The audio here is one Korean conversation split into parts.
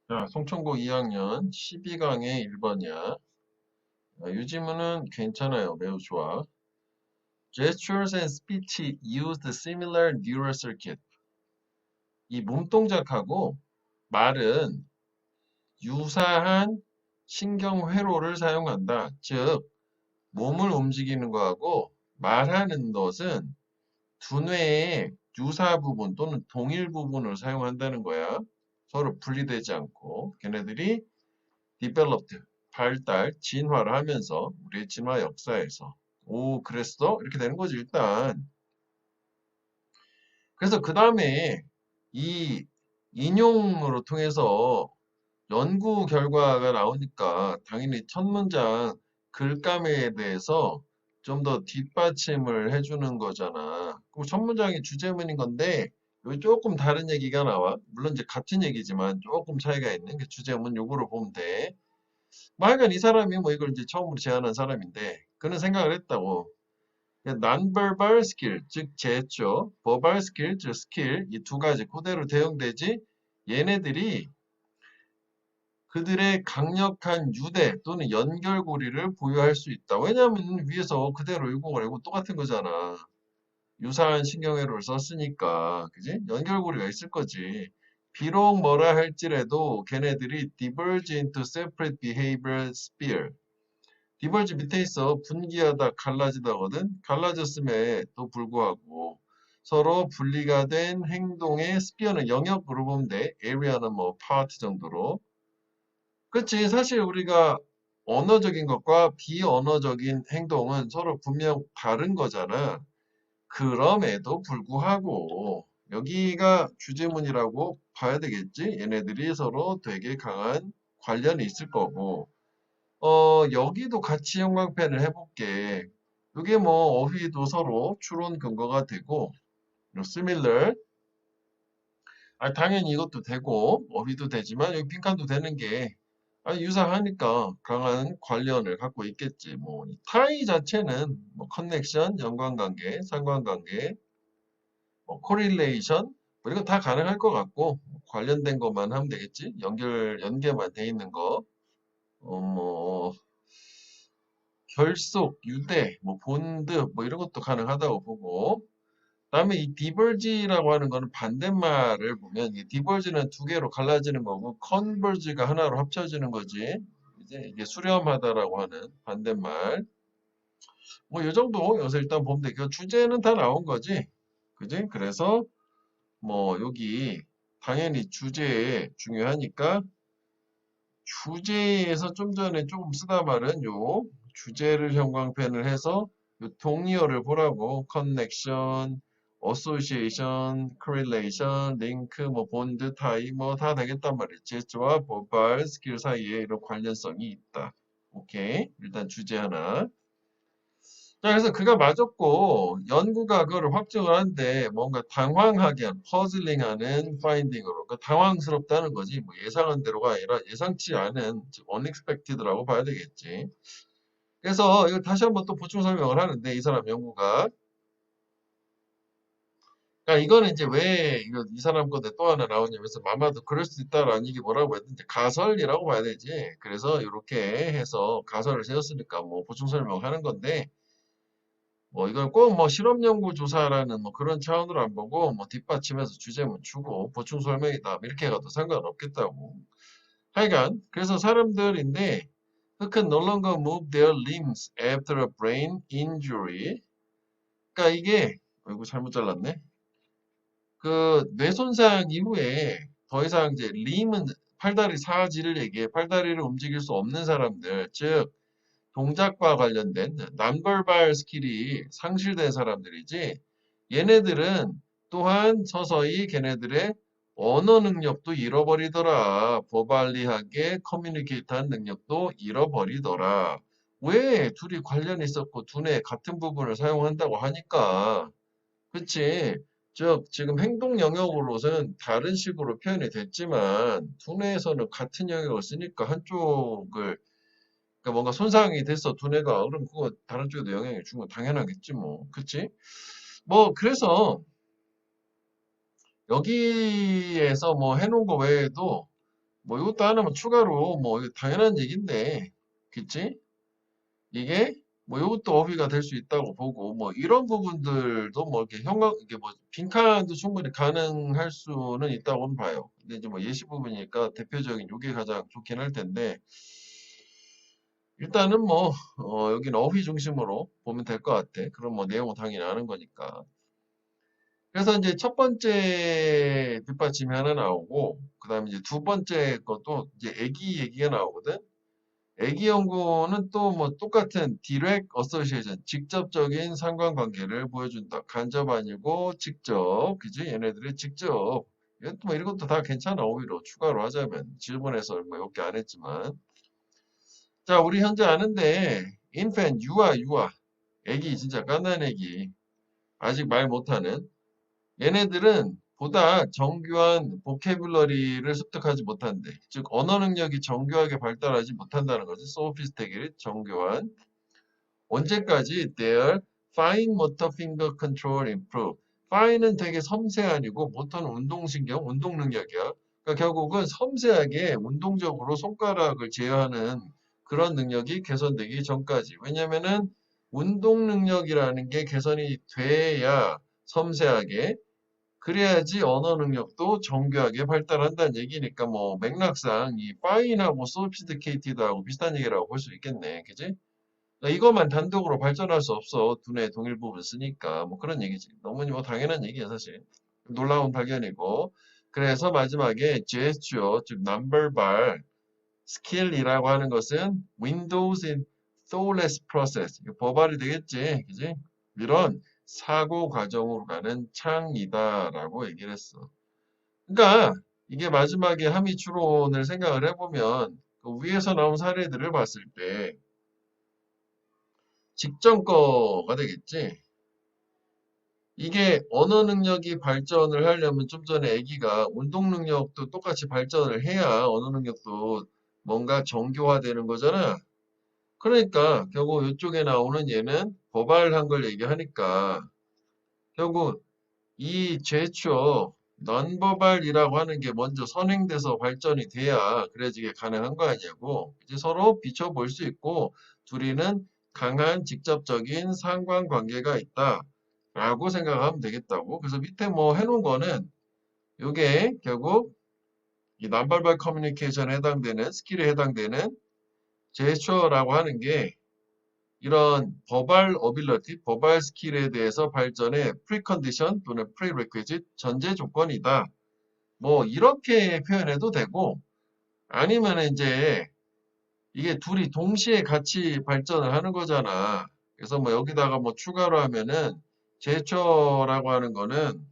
자, 송천고 2학년 12강의 1번이야. 이 지문은 괜찮아요. 매우 좋아. Gestures and speech use the similar neural circuit. 이 몸동작하고 말은 유사한 신경회로를 사용한다. 즉, 몸을 움직이는 거하고 말하는 것은 두뇌의 유사 부분 또는 동일 부분을 사용한다는 거야. 서로 분리되지 않고 걔네들이 developed, 발달, 진화를 하면서 우리의 진화 역사에서 오 그랬어? 이렇게 되는 거지 일단. 그래서 그 다음에 이 인용으로 통해서 연구 결과가 나오니까 당연히 첫 문장 글감에 대해서 좀 더 뒷받침을 해주는 거잖아. 그럼 첫 문장이 주제문인 건데 여기 조금 다른 얘기가 나와. 물론 이제 같은 얘기지만 조금 차이가 있는 게 주제문 요거를 보면 돼. 뭐 하여간 이 사람이 뭐 이걸 이제 처음으로 제안한 사람인데 그는 생각을 했다고. non-verbal skill, 즉 제스처, verbal skill, 즉 스킬 이 두 가지 그대로 대응되지 얘네들이 그들의 강력한 유대 또는 연결고리를 보유할 수 있다. 왜냐하면 위에서 그대로 이거 똑같은 거잖아. 유사한 신경회로를 썼으니까 그지? 연결고리가 있을 거지. 비록 뭐라 할지라도 걔네들이 diverge into separate behavioral sphere. 디벌지 밑에 있어 분기하다 갈라지다거든. 갈라졌음에도 불구하고 서로 분리가 된 행동의 스피어는 영역으로 보면 돼. 에리아는 뭐 파트 정도로. 그치. 사실 우리가 언어적인 것과 비언어적인 행동은 서로 분명 다른 거잖아. 그럼에도 불구하고 여기가 주제문이라고 봐야 되겠지. 얘네들이 서로 되게 강한 관련이 있을 거고. 여기도 같이 형광펜을 해볼게. 이게 뭐 어휘도 서로 추론 근거가 되고, similar. 당연히 이것도 되고, 어휘도 되지만 여기 빈칸도 되는 게 유사하니까 강한 관련을 갖고 있겠지. 뭐 타이 자체는 뭐 커넥션, 연관관계, 상관관계, 뭐 코릴레이션 뭐 이거 다 가능할 것 같고 관련된 것만 하면 되겠지. 연계만 돼 있는 거. 뭐 결속, 유대, 뭐 본드 뭐 이런 것도 가능하다고 보고 그다음에 이 디버지라고 하는 거는 반대말을 보면 이 디버지는 두 개로 갈라지는 거고 컨버지가 하나로 합쳐지는 거지. 이제 이게 수렴하다라고 하는 반대말. 뭐 이 정도 여기서 일단 보면 돼. 그 주제는 다 나온 거지. 그지? 그래서 뭐 여기 당연히 주제 중요하니까 주제에서 좀 전에 조금 쓰다 말은 요 주제를 형광펜을 해서 요 동의어를 보라고 connection, association, correlation, link, 뭐 bond, tie 뭐 다 되겠단 말이지. 제스처와 verbal 스킬 사이에 이런 관련성이 있다. 오케이. 일단 주제 하나. 자, 그래서 그가 맞았고 연구가 그거를 확정을 하는데 뭔가 당황하게 한 퍼즐링하는 파인딩으로 그 당황스럽다는 거지 뭐 예상한 대로가 아니라 예상치 않은 즉 unexpected라고 봐야 되겠지. 그래서 이거 다시 한번 또 보충 설명을 하는데 이 사람 연구가 그러니까 이거는 이제 왜 이거 이 사람 건데 또 하나 나오냐면서 아마도 그럴 수 있다라는 이게 뭐라고 했는데 가설이라고 봐야 되지. 그래서 이렇게 해서 가설을 세웠으니까 뭐 보충 설명하는 건데 뭐 이걸 꼭 뭐 실험 연구 조사라는 뭐 그런 차원으로 안 보고 뭐 뒷받침해서 주제문 주고 보충 설명이다 이렇게 가도 상관없겠다고. 하여간 그래서 사람들인데 who can no longer move their limbs after a brain injury. 그러니까 이게 이거 잘못 잘랐네. 그 뇌손상 이후에 더 이상 이제 림은 팔다리 사지를 얘기해. 팔다리를 움직일 수 없는 사람들, 즉 동작과 관련된 남벌발 스킬이 상실된 사람들이지 얘네들은 또한 서서히 걔네들의 언어 능력도 잃어버리더라. 버발리하게 커뮤니케이트한 능력도 잃어버리더라. 왜 둘이 관련이 있었고 두뇌 같은 부분을 사용한다고 하니까 그치? 즉 지금 행동 영역으로서는 다른 식으로 표현이 됐지만 두뇌에서는 같은 영역을 쓰니까 한쪽을 그러니까 뭔가 손상이 됐어 두뇌가 그럼 그거 다른 쪽에도 영향을 준 건 당연하겠지 뭐 그치? 뭐 그래서 여기에서 뭐 해놓은 거 외에도 뭐 이것도 하나만 추가로 뭐 이거 당연한 얘기인데, 그치? 이게 뭐 이것도 어휘가 될 수 있다고 보고 뭐 이런 부분들도 뭐 이렇게 형광 이게 뭐 빈칸도 충분히 가능할 수는 있다고는 봐요. 근데 이제 뭐 예시 부분이니까 대표적인 요게 가장 좋긴 할 텐데 일단은 뭐 여기는 어휘 중심으로 보면 될 것 같아. 그럼 뭐 내용은 당연히 아는 거니까. 그래서 이제 첫 번째 뒷받침이 하나 나오고 그다음에 이제 두 번째 것도 이제 애기 얘기가 나오거든. 애기 연구는 또 뭐 똑같은 direct association, 직접적인 상관관계를 보여준다. 간접 아니고 직접, 그지? 얘네들이 직접. 이것도 뭐 이런 것도 다 괜찮아. 오히려 추가로 하자면. 질문에서 뭐 이렇게 안 했지만. 자, 우리 현재 아는데 infant, 유아. 애기, 진짜 갓난 애기. 아직 말 못하는. 얘네들은 보다 정교한 보캐뷸러리를 습득하지 못한대. 즉 언어 능력이 정교하게 발달하지 못한다는 거지. sophisticated, 정교한. 언제까지 their fine motor finger control improve. fine은 되게 섬세한이고 motor는 운동신경, 운동 능력이야. 그러니까 결국은 섬세하게 운동적으로 손가락을 제어하는 그런 능력이 개선되기 전까지. 왜냐면은 운동 능력이라는 게 개선이 돼야 섬세하게 그래야지 언어 능력도 정교하게 발달한다는 얘기니까 뭐 맥락상 이 fine하고 sophisticated하고 비슷한 얘기라고 볼 수 있겠네. 그지? 그러니까 이것만 단독으로 발전할 수 없어. 두뇌 동일 부분 쓰니까 뭐 그런 얘기지. 너무 뭐 당연한 얘기야 사실. 놀라운 발견이고. 그래서 마지막에 gesture, 즉 넘버발 스킬이라고 하는 것은 Windows in thoughtless process. 이거 버발이 되겠지. 그지? 이런 사고 과정으로 가는 창이다라고 얘기를 했어. 그러니까 이게 마지막에 함의 추론을 생각을 해보면 그 위에서 나온 사례들을 봤을 때 직전 거가 되겠지. 이게 언어 능력이 발전을 하려면 좀 전에 애기가 운동 능력도 똑같이 발전을 해야 언어 능력도 뭔가 정교화되는 거잖아. 그러니까 결국 이쪽에 나오는 얘는 버발한 걸 얘기하니까 결국 이 제추어 넌버발이라고 하는 게 먼저 선행돼서 발전이 돼야 그래야지 이게 가능한 거 아니냐고. 이제 서로 비춰볼 수 있고 둘이는 강한 직접적인 상관관계가 있다라고 생각하면 되겠다고. 그래서 밑에 뭐 해놓은 거는 이게 결국 이 non-verbal communication에 해당되는 스킬에 해당되는 제스처라고 하는 게 이런 버발 어빌러티, 버발 스킬에 대해서 발전의 프리컨디션 또는 프리레퀴짓 전제 조건이다. 뭐 이렇게 표현해도 되고 아니면 이제 이게 둘이 동시에 같이 발전을 하는 거잖아. 그래서 뭐 여기다가 뭐 추가로 하면은 제초라고 하는 거는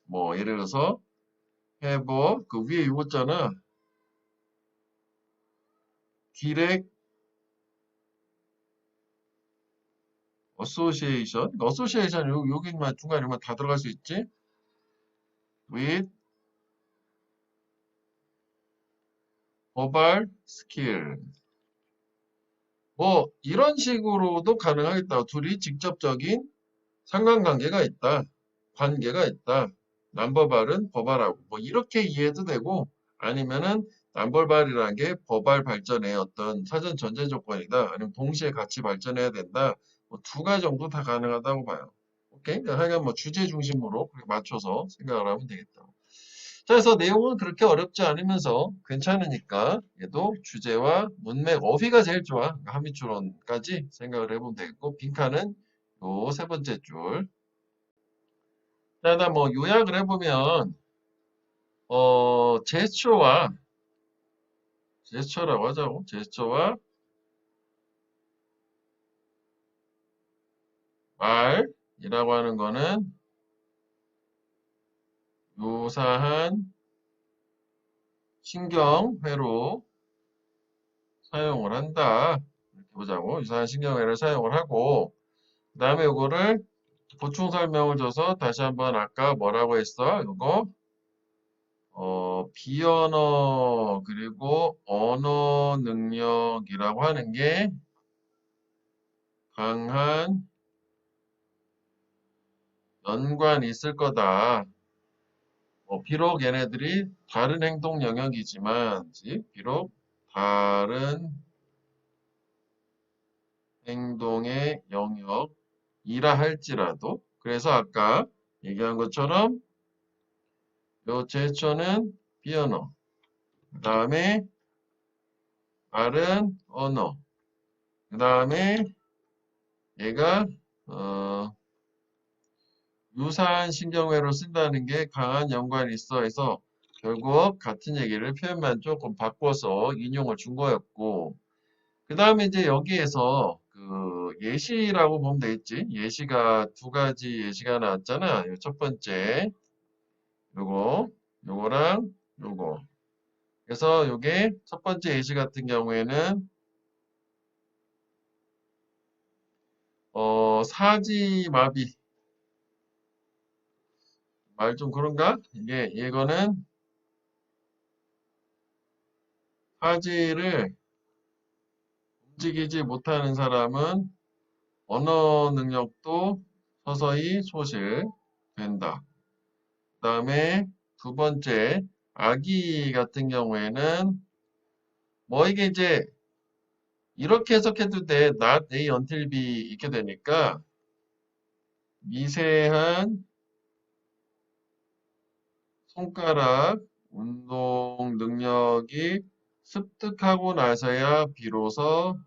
뭐 예를 들어서 해버 그 위에 이거잖아. 디렉 어소시에이션. 어소시에이션 여기만 중간에만 다 들어갈 수 있지? with 버발 스킬. 뭐 이런 식으로도 가능하겠다. 둘이 직접적인 상관관계가 있다. 관계가 있다. 남버발은 버발하고 뭐 이렇게 이해도 되고 아니면은 남벌발이라는 게 버발 발전의 어떤 사전 전제 조건이다. 아니면 동시에 같이 발전해야 된다. 뭐 두 가지 정도 다 가능하다고 봐요. 오케이? 그러니까 하여간 뭐 주제 중심으로 그렇게 맞춰서 생각을 하면 되겠다. 자, 그래서 내용은 그렇게 어렵지 않으면서 괜찮으니까 얘도 주제와 문맥, 어휘가 제일 좋아. 그러니까 함의추론까지 생각을 해보면 되겠고 빈칸은 요 세 번째 줄. 자, 일단 뭐 요약을 해보면 제스처와 제스처라고 하자고. 제스처와 말이라고 하는 거는 유사한 신경회로 사용을 한다. 이렇게 보자고. 유사한 신경회를 사용을 하고 그 다음에 요거를 보충 설명을 줘서 다시 한번 아까 뭐라고 했어? 이거 비언어 그리고 언어 능력이라고 하는 게 강한 연관이 있을 거다. 비록 얘네들이 다른 행동 영역이지만, 비록 다른 행동의 영역이라 할지라도, 그래서 아까 얘기한 것처럼 요 제스처는 비언어, 그 다음에 R은 언어, 그 다음에 얘가 유사한 신경회로 쓴다는 게 강한 연관이 있어 해서 결국 같은 얘기를 표현만 조금 바꿔서 인용을 준 거였고, 그 다음에 이제 여기에서 그 예시라고 보면 되겠지. 예시가 두 가지 예시가 나왔잖아. 첫 번째 요거랑 요거. 그래서 요게 첫 번째 예시 같은 경우에는 사지마비, 말 좀 그런가? 이거는 사지를 움직이지 못하는 사람은 언어 능력도 서서히 소실된다. 그 다음에 두 번째, 아기 같은 경우에는 뭐 이게 이제 이렇게 해석해도 돼. not A until B 이렇게 되니까 미세한 손가락 운동 능력이 습득하고 나서야 비로소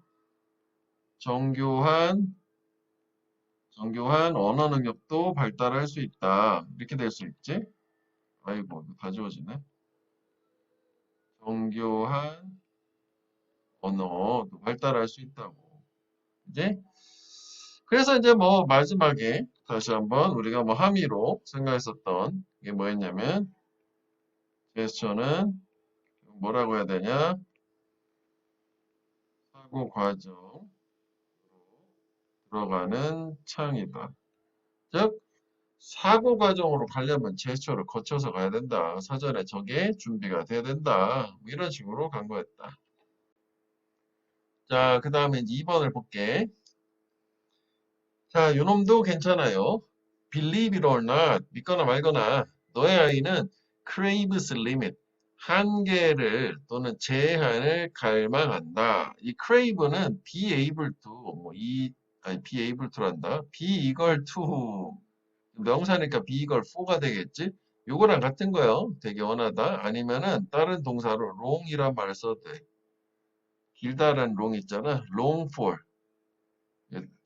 정교한 언어 능력도 발달할 수 있다. 이렇게 될 수 있지? 아이고, 이거 다 지워지네. 정교한 언어도 발달할 수 있다고. 이제 그래서 이제 뭐 마지막에 다시 한번 우리가 뭐 함의로 생각했었던 게 뭐였냐면 제스처는 뭐라고 해야 되냐? 사고 과정 들어가는 창이다. 즉 사고 과정으로 가려면 제스처를 거쳐서 가야 된다. 사전에 저게 준비가 돼야 된다. 뭐 이런 식으로 간 거였다. 자, 그 다음에 이제 2번을 볼게. 자, 요놈도 괜찮아요. Believe it or not, 믿거나 말거나 너의 아이는 craves limit, 한계를 또는 제한을 갈망한다. 이 crave는 be able to, 아니 be able to란다. be equal to, 명사니까 be equal for가 되겠지? 요거랑 같은 거요. 되게 원하다. 아니면은 다른 동사로 long이란 말을 써도 돼. 길다란 long 있잖아. long for.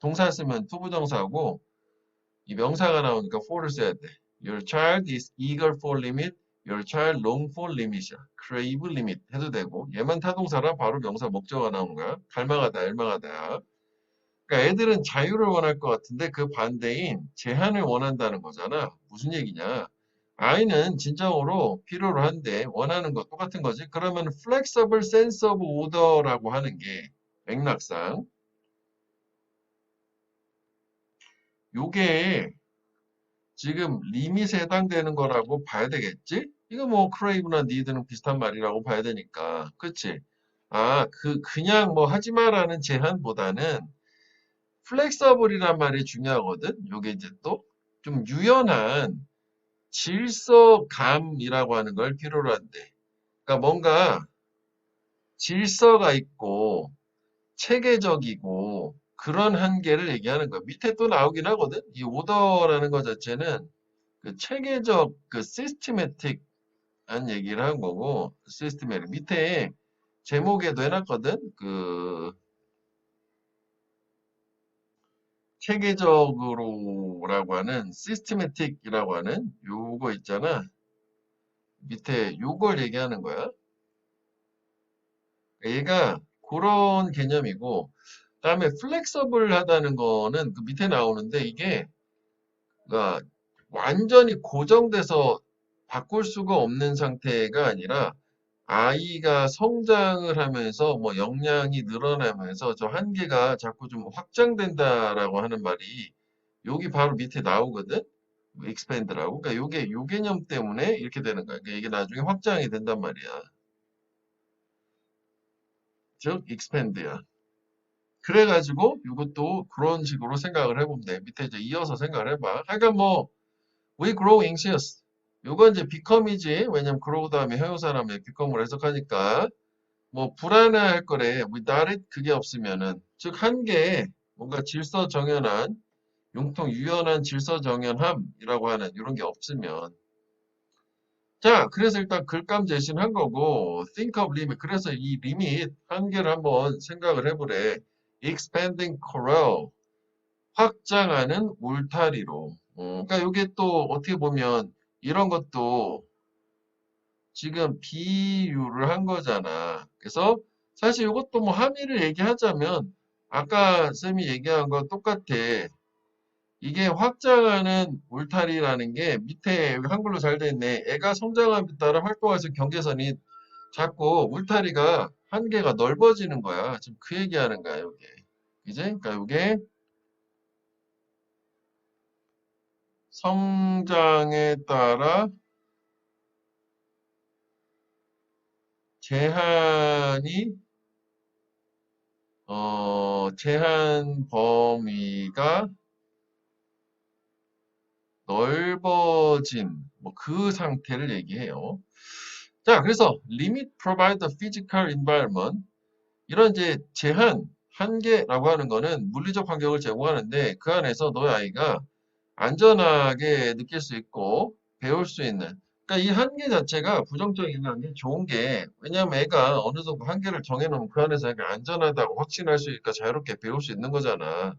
동사 쓰면 투부정사고 이 명사가 나오니까 for를 써야 돼. Your child is eager for limit. Your child long for limit이야. crave limit 해도 되고 얘만 타동사라 바로 명사 목적어가 나오는 거야. 갈망하다, 열망하다. 그러니까 애들은 자유를 원할 것 같은데 그 반대인 제한을 원한다는 거잖아. 무슨 얘기냐? 아이는 진정으로 필요로 한데 원하는 거 똑같은 거지. 그러면 flexible sense of order라고 하는 게 맥락상 요게 지금 리밋에 해당되는 거라고 봐야 되겠지? 이거 뭐 크레이브나 니드는 비슷한 말이라고 봐야 되니까. 그치? 그냥 뭐 하지 마라는 제한보다는 플렉서블이란 말이 중요하거든? 요게 이제 또 좀 유연한 질서감이라고 하는 걸 필요로 한대. 그러니까 뭔가 질서가 있고 체계적이고 그런 한계를 얘기하는 거야. 밑에 또 나오긴 하거든? 이 오더라는 것 자체는 그 체계적 그 시스테매틱한 얘기를 한 거고 시스테매틱 밑에 제목에도 해놨거든. 그 체계적으로라고 하는 시스테매틱이라고 하는 요거 있잖아. 밑에 요걸 얘기하는 거야. 얘가 그런 개념이고 그다음에 플렉서블 하다는 거는 그 밑에 나오는데 이게 그러니까 완전히 고정돼서 바꿀 수가 없는 상태가 아니라 아이가 성장을 하면서 뭐 역량이 늘어나면서 저 한계가 자꾸 좀 확장된다라고 하는 말이 여기 바로 밑에 나오거든. expand라고. 그러니까 요게 요 개념 때문에 이렇게 되는 거야. 그러니까 이게 나중에 확장이 된단 말이야. 즉 expand야. 그래가지고 이것도 그런 식으로 생각을 해보면 돼. 밑에 이제 이어서 생각을 해봐. 하여간 뭐 we grow anxious. 요건 이제 become이지. 왜냐면 그러고 다음에 형용사 다음에 become을 해석하니까. 뭐 불안해할 거래. without it 그게 없으면은. 즉 한계 뭔가 질서 정연한 융통 유연한 질서 정연함이라고 하는 이런 게 없으면. 자, 그래서 일단 글감 제시한 거고 think of limit. 그래서 이 리밋 한계를 한번 생각을 해보래. expanding corral. 확장하는 울타리로. 그러니까 이게 또 어떻게 보면 이런 것도 지금 비유를 한 거잖아. 그래서 사실 이것도 뭐 함의를 얘기하자면 아까 쌤이 얘기한 거 똑같아. 이게 확장하는 울타리라는 게 밑에 여기 한글로 잘 돼 있네. 애가 성장함에 따라 활동할 수 있는 경계선이 자꾸 울타리가 한계가 넓어지는 거야. 지금 그 얘기하는 거야, 이게. 이제 그러니까 이게 성장에 따라 제한이 제한 범위가 넓어진 뭐 그 상태를 얘기해요. 자, 그래서 limit provide the physical environment 이런 이제 제한, 한계라고 하는 거는 물리적 환경을 제공하는데 그 안에서 너의 아이가 안전하게 느낄 수 있고 배울 수 있는 그러니까 이 한계 자체가 부정적인 게 좋은 게 왜냐하면 애가 어느 정도 한계를 정해놓으면 그 안에서 애가 안전하다고 확신할 수 있으니까 자유롭게 배울 수 있는 거잖아.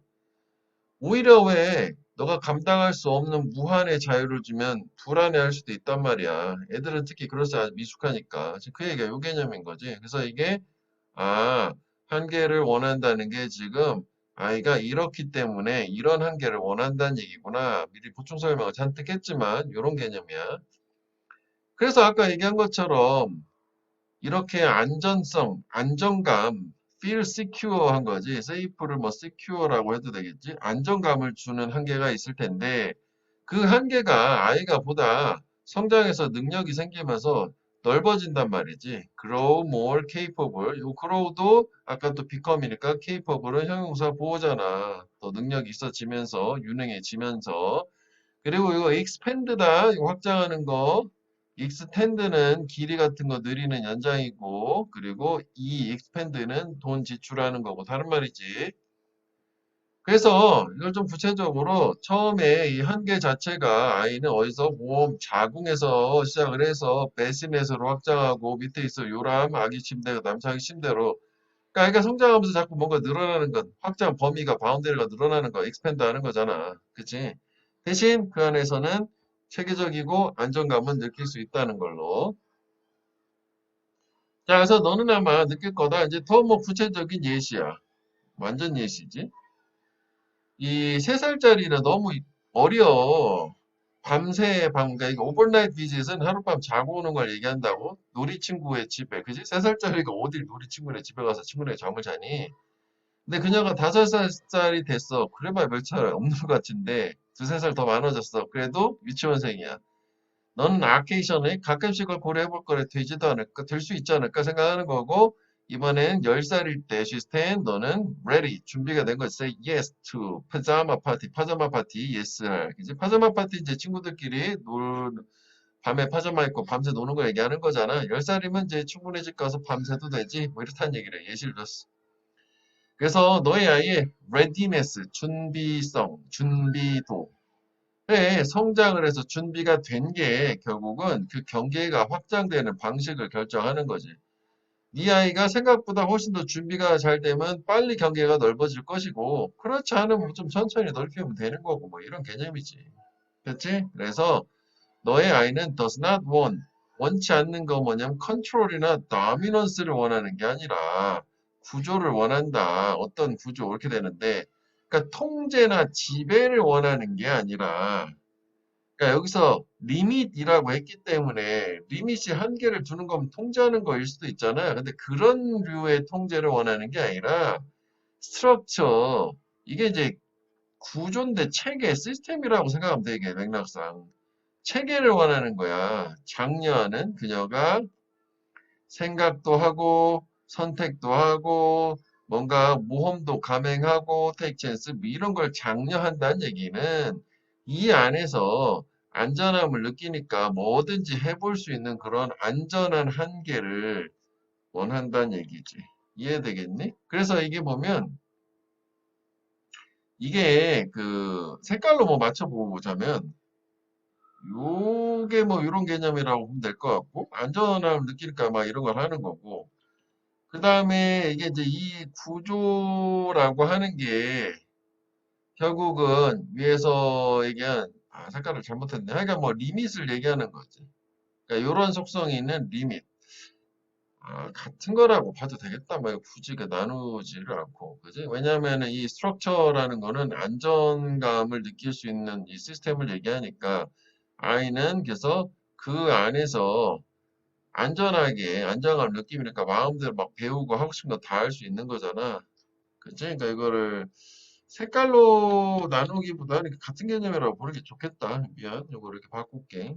오히려 왜 너가 감당할 수 없는 무한의 자유를 주면 불안해할 수도 있단 말이야. 애들은 특히 그럴 때 아주 미숙하니까. 지금 그 얘기가 요 개념인 거지. 그래서 이게 아 한계를 원한다는 게 지금 아이가 이렇기 때문에 이런 한계를 원한다는 얘기구나. 미리 보충 설명을 잔뜩 했지만 이런 개념이야. 그래서 아까 얘기한 것처럼 이렇게 안전성, 안정감, feel secure 한 거지. safe를 뭐 secure라고 해도 되겠지. 안정감을 주는 한계가 있을 텐데 그 한계가 아이가 보다 성장해서 능력이 생기면서 넓어진단 말이지. grow more capable. 요 grow도 아까 또 become이니까 capable은 형용사 보호잖아. 또 능력이 있어지면서 유능해지면서 그리고 이거 expand다 이거 확장하는 거 extend는 길이 같은 거 늘리는 연장이고 그리고 이 expand는 돈 지출하는 거고 다른 말이지. 그래서 이걸 좀 구체적으로 처음에 이 한계 자체가 아이는 어디서 모험 자궁에서 시작을 해서 배시넷으로 확장하고 밑에 있어 요람 아기 침대 그다음 자기 침대로 그러니까 아이가 성장하면서 자꾸 뭔가 늘어나는 것 확장 범위가 바운더리가 늘어나는 거 익스팬드 하는 거잖아. 그치? 대신 그 안에서는 체계적이고 안정감은 느낄 수 있다는 걸로. 자, 그래서 너는 아마 느낄 거다. 이제 더 뭐 구체적인 예시야. 완전 예시지. 이 3살짜리는 너무 어려. 밤새 그러니까 이거 오버나이트 비짓은 하룻밤 자고 오는 걸 얘기한다고? 놀이 친구의 집에, 그지? 3살짜리가 어딜 놀이 친구네 집에 가서 친구네 잠을 자니? 근데 그녀가 5살짜리 됐어. 그래봐야 몇 살 없는 것 같은데, 두세 살 더 많아졌어. 그래도 유치원생이야. 너는 아케이션에 가끔씩은 고려해볼 거래 되지도 않을까, 될 수 있지 않을까 생각하는 거고, 이번엔 10살일 때 시스템 너는 ready 준비가 된 거지. Say yes to 파자마 파티 파자마 파티 yes 할 그지 파자마 파티 이제 친구들끼리 밤에 파자마 입고 밤새 노는 거 얘기하는 거잖아. 10살이면 이제 친구네 집 가서 밤새도 되지 뭐 이렇다는 얘기를 예시를 줬어. 그래서 너의 아이의 readiness 준비성 준비도 그래, 성장을 해서 준비가 된 게 결국은 그 경계가 확장되는 방식을 결정하는 거지. 네 아이가 생각보다 훨씬 더 준비가 잘 되면 빨리 경계가 넓어질 것이고, 그렇지 않으면 좀 천천히 넓히면 되는 거고, 뭐 이런 개념이지. 그렇지? 그래서 너의 아이는 does not want, 원치 않는 거 뭐냐면 컨트롤이나 dominance를 원하는 게 아니라 구조를 원한다. 어떤 구조 이렇게 되는데, 그러니까 통제나 지배를 원하는 게 아니라 그러니까 여기서 리밋이라고 했기 때문에 리밋이 한계를 두는 거면 통제하는 거일 수도 있잖아요. 근데 그런 류의 통제를 원하는 게 아니라 스트럭처 이게 이제 구조인데 체계 시스템이라고 생각하면 되게 맥락상 체계를 원하는 거야. 장려하는 그녀가 생각도 하고 선택도 하고 뭔가 모험도 감행하고 테이크 찬스 뭐 이런 걸 장려한다는 얘기는 이 안에서 안전함을 느끼니까 뭐든지 해볼 수 있는 그런 안전한 한계를 원한다는 얘기지. 이해되겠니? 그래서 이게 보면 이게 그 색깔로 뭐 맞춰보자면 요게 뭐 이런 개념이라고 보면 될 것 같고 안전함을 느끼니까 막 이런 걸 하는 거고 그 다음에 이게 이제 이 구조라고 하는 게 결국은 위에서 얘기한 색깔을 잘못했네. 그러니까 뭐 리밋을 얘기하는 거지. 그러니까 이런 속성이 있는 리밋. 같은 거라고 봐도 되겠다. 뭐 굳이 나누지를 않고, 그지? 왜냐하면 이 스트럭처라는 거는 안전감을 느낄 수 있는 이 시스템을 얘기하니까 아이는 그래서 그 안에서 안전하게 안정감을 느끼니까 마음대로 막 배우고 하고 싶은 거 다 할 수 있는 거잖아. 그치? 그러니까 이거를 색깔로 나누기보다는 같은 개념이라고 보는 게 좋겠다. 미안. 이거 이렇게 바꿀게.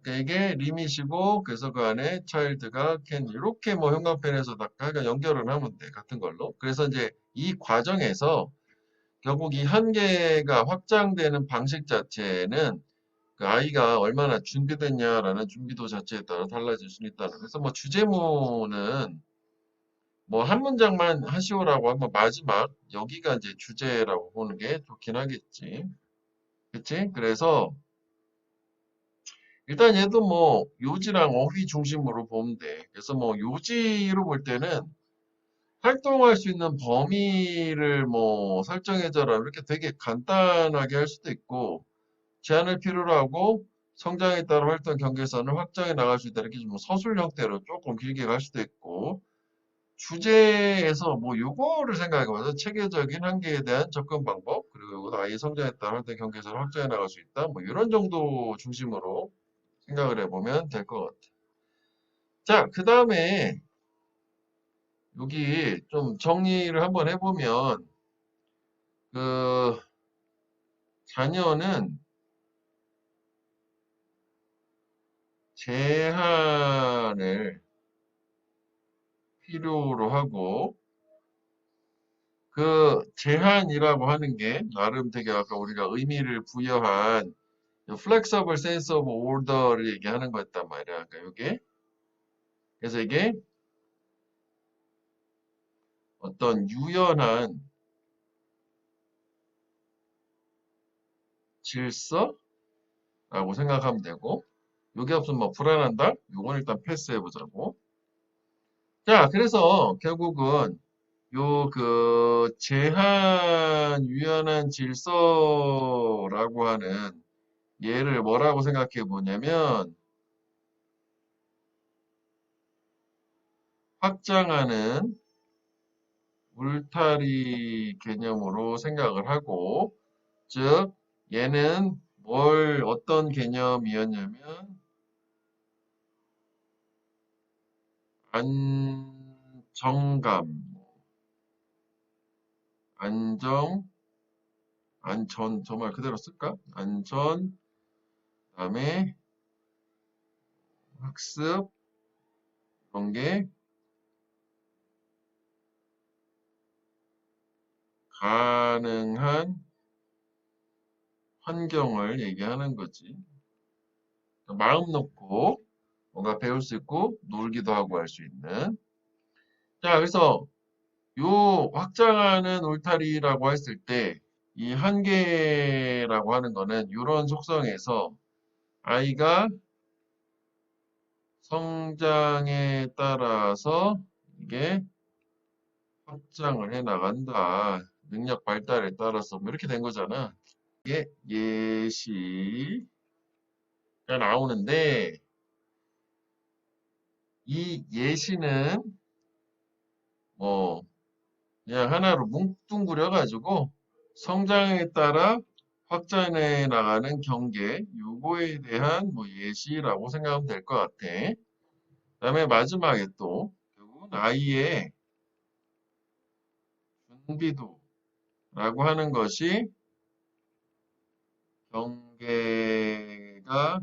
그러니까 이게 리밋이고, 그래서 그 안에 child가 can, 이렇게 뭐 형광펜에서 다 그러니까 연결을 하면 돼. 같은 걸로. 그래서 이제 이 과정에서 결국 이 한계가 확장되는 방식 자체는 그 아이가 얼마나 준비됐냐라는 준비도 자체에 따라 달라질 수 있다는. 그래서 뭐 주제문은 뭐 한 문장만 하시오라고 하면 마지막 여기가 이제 주제라고 보는 게 좋긴 하겠지. 그치? 그래서 일단 얘도 뭐 요지랑 어휘 중심으로 보면 돼. 그래서 뭐 요지로 볼 때는 활동할 수 있는 범위를 뭐 설정해줘라 이렇게 되게 간단하게 할 수도 있고 제한을 필요로 하고 성장에 따라 활동 경계선을 확장해 나갈 수 있다 이렇게 좀 서술 형태로 조금 길게 갈 수도 있고 주제에서 뭐 요거를 생각해봐서 체계적인 한계에 대한 접근 방법 그리고 아이의 성장에 따라 활동 경계선을 확장해 나갈 수 있다 뭐 이런 정도 중심으로 생각을 해보면 될 것 같아. 자, 그 다음에 여기 좀 정리를 한번 해보면 그 자녀는 제한을 필요로 하고 그 제한이라고 하는 게 나름 되게 아까 우리가 의미를 부여한 flexible sense of order를 얘기하는 거였단 말이야. 그러니까 이게 그래서 이게 어떤 유연한 질서라고 생각하면 되고 이게 없으면 뭐 불안한다? 요건 일단 패스해 보자고. 자, 그래서 결국은 요 그 제한 유연한 질서라고 하는 얘를 뭐라고 생각해 보냐면 확장하는 울타리 개념으로 생각을 하고 즉 얘는 뭘 어떤 개념이었냐면 안정감, 안정, 안전, 저 말 그대로 쓸까? 안전, 그다음에 학습, 그런 게 가능한 환경을 얘기하는 거지. 마음 놓고 뭔가 배울 수 있고 놀기도 하고 할 수 있는. 자, 그래서 요 확장하는 울타리라고 했을 때 이 한계라고 하는 거는 이런 속성에서 아이가 성장에 따라서 이게 확장을 해 나간다. 능력 발달에 따라서 뭐 이렇게 된 거잖아. 이게 예시가 나오는데 이 예시는 뭐 그냥 하나로 뭉뚱그려 가지고 성장에 따라 확장해 나가는 경계 요거에 대한 뭐 예시라고 생각하면 될 것 같아. 그다음에 마지막에 또 결국은 아이의 준비도라고 하는 것이 경계가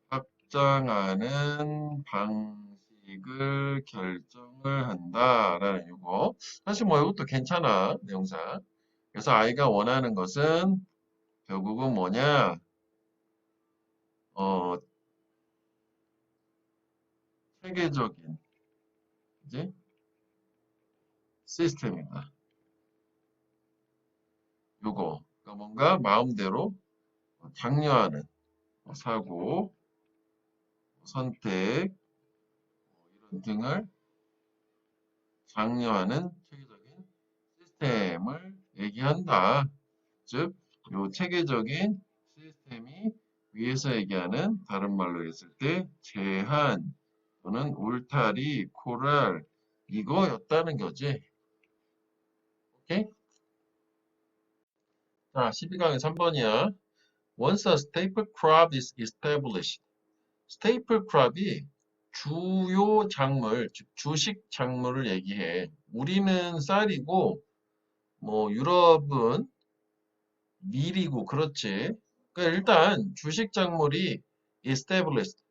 확장하는 방식을 결정을 한다라는 이거. 사실 뭐 이것도 괜찮아 내용상. 그래서 아이가 원하는 것은 결국은 뭐냐? 어, 체계적인 이제 시스템이다. 요거 그러니까 뭔가 마음대로 장려하는 사고, 선택 이런 등을 장려하는 체계적인 시스템을 얘기한다. 즉, 요 체계적인 시스템이 위에서 얘기하는 다른 말로 했을 때 제한 또는 울타리, 코랄 이거였다는 거지. 오케이? 자, 12강의 3번이야. Once a staple crop is established. staple crop이 주요 작물, 즉 주식 작물을 얘기해. 우리는 쌀이고, 뭐 유럽은 밀이고, 그렇지. 그러니까 일단 주식 작물이 established,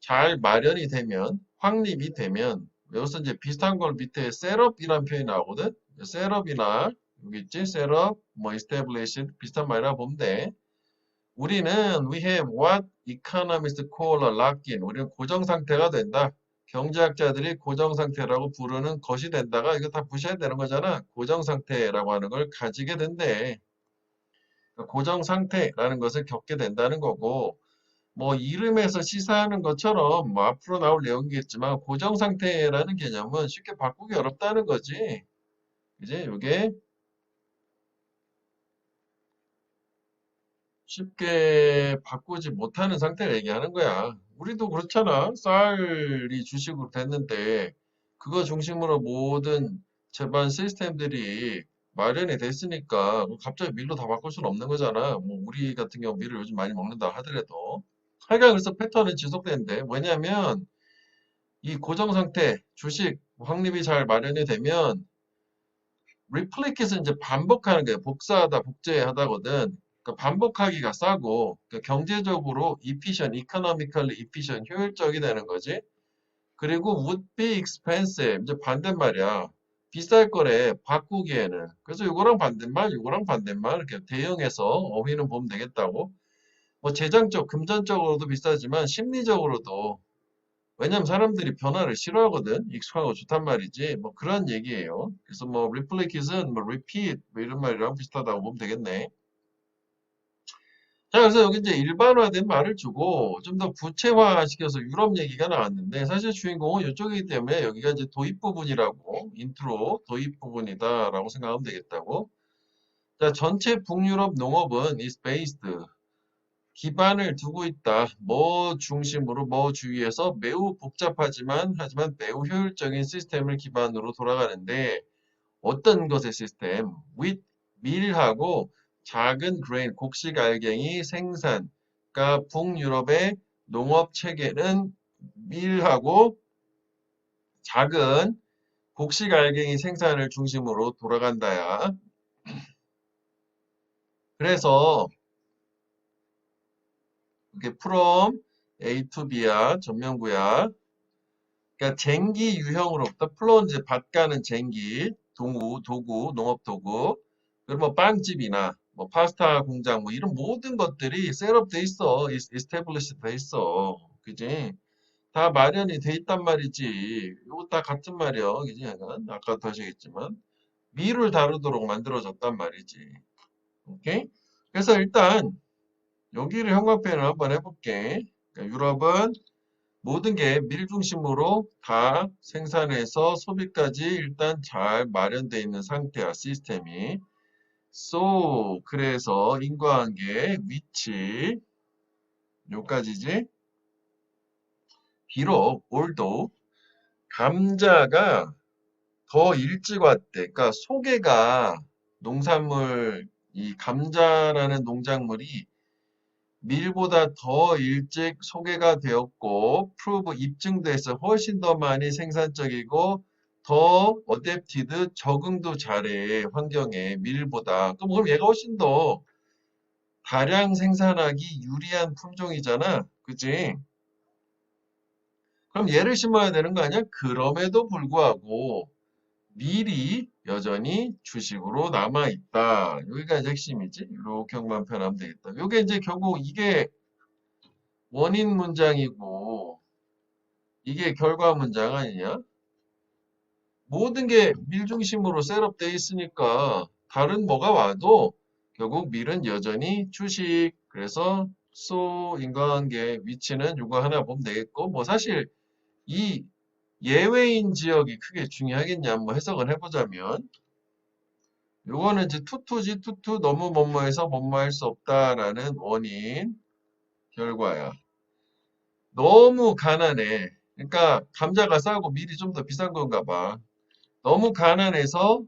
잘 마련이 되면, 확립이 되면, 여기서 이제 비슷한 걸 밑에 셋업이라는 표현이 나오거든. 셋업이나 여기 있지, 셋업, 뭐 established 비슷한 말이라 보면 돼. 우리는 we have what economists call a lock-in. 우리는 고정 상태가 된다. 경제학자들이 고정 상태라고 부르는 것이 된다가 이거 다 부셔야 되는 거잖아. 고정 상태라고 하는 걸 가지게 된대. 그러니까 고정 상태라는 것을 겪게 된다는 거고, 뭐 이름에서 시사하는 것처럼 뭐 앞으로 나올 내용이겠지만 고정 상태라는 개념은 쉽게 바꾸기 어렵다는 거지. 이제 이게 쉽게 바꾸지 못하는 상태를 얘기하는 거야. 우리도 그렇잖아. 쌀이 주식으로 됐는데 그거 중심으로 모든 제반 시스템들이 마련이 됐으니까 갑자기 밀로 다 바꿀 수는 없는 거잖아. 뭐 우리 같은 경우 밀을 요즘 많이 먹는다 하더라도. 하여간 그래서 패턴은 지속되는데 뭐냐면 이 고정 상태, 주식 확립이 잘 마련이 되면 리플리킷은 이제 반복하는 거예요. 복사하다, 복제하다거든. 그러니까 반복하기가 싸고 그러니까 경제적으로 efficient, economically efficient, 효율적이 되는 거지. 그리고 would be expensive, 이제 반대말이야. 비쌀 거래, 바꾸기에는. 그래서 이거랑 반대말, 이거랑 반대말 이렇게 대응해서 어휘는 보면 되겠다고. 뭐 재정적, 금전적으로도 비싸지만 심리적으로도 왜냐면 사람들이 변화를 싫어하거든. 익숙하고 좋단 말이지. 뭐 그런 얘기예요. 그래서 뭐 replace은 뭐 repeat 뭐 이런 말이랑 비슷하다고 보면 되겠네. 자, 그래서 여기 이제 일반화된 말을 주고 좀 더 구체화시켜서 유럽 얘기가 나왔는데 사실 주인공은 이쪽이기 때문에 여기가 이제 도입 부분이라고 인트로 도입 부분이다라고 생각하면 되겠다고. 자, 전체 북유럽 농업은 is based 기반을 두고 있다. 뭐 중심으로 뭐 주위에서 매우 복잡하지만 하지만 매우 효율적인 시스템을 기반으로 돌아가는데 어떤 것의 시스템? 윗 밀하고 작은 그레인 곡식 알갱이 생산. 그러니까 북유럽의 농업 체계는 밀하고 작은 곡식 알갱이 생산을 중심으로 돌아간다야. 그래서 이렇게 from A to B야 전면구야. 그러니까 쟁기 유형으로부터 플로는 이제 밭 가는 쟁기, 도구, 농업 도구, 그리고 뭐 빵집이나 뭐 파스타 공장 뭐 이런 모든 것들이 셋업 돼 있어, established 돼 있어, 그지? 다 마련이 돼 있단 말이지. 이거 다 같은 말이야, 그지? 약간 아까도 하시겠지만 미를 다루도록 만들어졌단 말이지. 오케이? 그래서 일단 여기를 형광펜을 한번 해볼게. 그러니까 유럽은 모든 게 밀 중심으로 다 생산해서 소비까지 일단 잘 마련되어 있는 상태야, 시스템이. So, 그래서 인과관계, 위치, 요까지지. 비록, although, 감자가 더 일찍 왔대. 그러니까 소개가 농산물, 이 감자라는 농작물이 밀보다 더 일찍 소개가 되었고, 프루브 입증돼서 훨씬 더 많이 생산적이고, 더 어댑티드 적응도 잘해 환경에 밀보다. 그럼 얘가 훨씬 더 다량 생산하기 유리한 품종이잖아, 그치? 그럼 얘를 심어야 되는 거 아니야? 그럼에도 불구하고 밀이 여전히 주식으로 남아있다. 여기가 이제 핵심이지. 이렇게만 표현하면 되겠다. 요게 이제 결국 이게 원인 문장이고 이게 결과 문장 아니냐? 모든 게 밀 중심으로 셋업되어 있으니까 다른 뭐가 와도 결국 밀은 여전히 주식. 그래서 인과관계 위치는 이거 하나 보면 되겠고 뭐 사실 이 예외인 지역이 크게 중요하겠냐 뭐 해석을 해보자면 요거는 이제 투투지 투투 너무 뭐뭐해서 뭐뭐할 수 없다라는 원인 결과야. 너무 가난해. 그러니까 감자가 싸고 밀이 좀 더 비싼 건가 봐. 너무 가난해서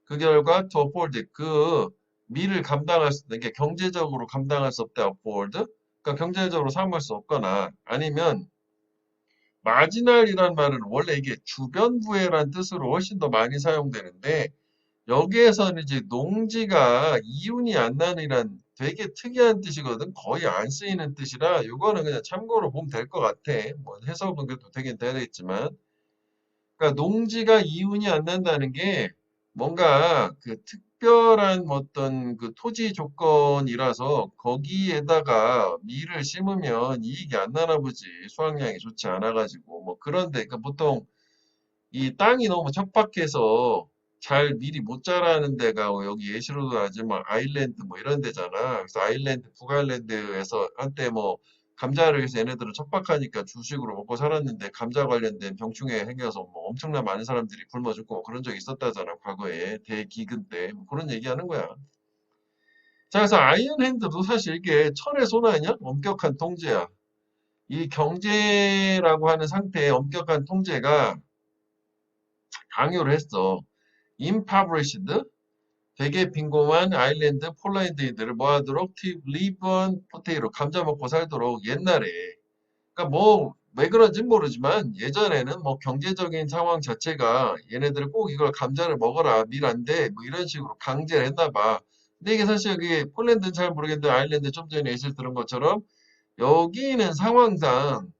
그 결과 to afford 그 밀을 감당할 수 있는 게 경제적으로 감당할 수 없다 afford 그러니까 경제적으로 사용할 수 없거나 아니면 마지널이란 말은 원래 이게 주변 부해란 뜻으로 훨씬 더 많이 사용되는데 여기에서는 이제 농지가 이윤이 안 나는이란 되게 특이한 뜻이거든. 거의 안 쓰이는 뜻이라 이거는 그냥 참고로 보면 될 것 같아. 뭐 해석은 그래도 되긴 되겠지만 그러니까 농지가 이윤이 안 난다는 게 뭔가 그 특별한 어떤 그 토지 조건이라서 거기에다가 밀을 심으면 이익이 안 나나 보지. 수확량이 좋지 않아 가지고 뭐 그런데 그러니까 보통 이 땅이 너무 척박해서 잘 미리 못 자라는 데가 여기 예시로도 하지만 아일랜드 뭐 이런 데잖아. 그래서 아일랜드, 북아일랜드에서 한때 뭐 감자를 해서 얘네들은 척박하니까 주식으로 먹고 살았는데 감자 관련된 병충해 생겨서 뭐 엄청나 많은 사람들이 굶어 죽고 뭐 그런 적이 있었다잖아. 과거에 대기근 때. 뭐 그런 얘기하는 거야. 자, 그래서 아이언핸드도 사실 이게 철의 손 아니야? 엄격한 통제야. 이 경제라고 하는 상태의 엄격한 통제가 강요를 했어. impoverished 되게 빈곤한 아일랜드 폴란드인들을 모아도록 live on potato 감자 먹고 살도록 옛날에 그러니까 뭐 왜 그런지 모르지만 예전에는 뭐 경제적인 상황 자체가 얘네들 꼭 이걸 감자를 먹어라 밀 안 돼 뭐 이런 식으로 강제를 했나 봐. 근데 이게 사실 여기 폴란드는 잘 모르겠는데 아일랜드 좀 전에 예시를 들은 것처럼 여기는 상황상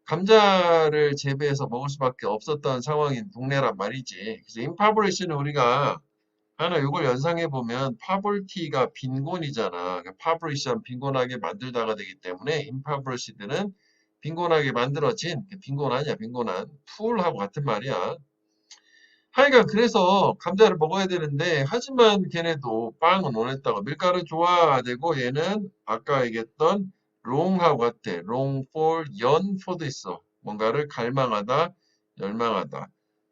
감자를 재배해서 먹을 수밖에 없었던 상황인 동네란 말이지. 그래서 impoverish는 우리가 하나 이걸 연상해 보면 파벌티가 빈곤이잖아. 파브리시한 빈곤하게 만들다가 되기 때문에 impoverished는 빈곤하게 만들어진 빈곤 아니야 빈곤한 풀하고 같은 말이야. 하여간 그래서 감자를 먹어야 되는데 하지만 걔네도 빵은 원했다고 밀가루 좋아되고 얘는 아까 얘기했던 long하고 같아. long for 연 for도 있어. 뭔가를 갈망하다 열망하다.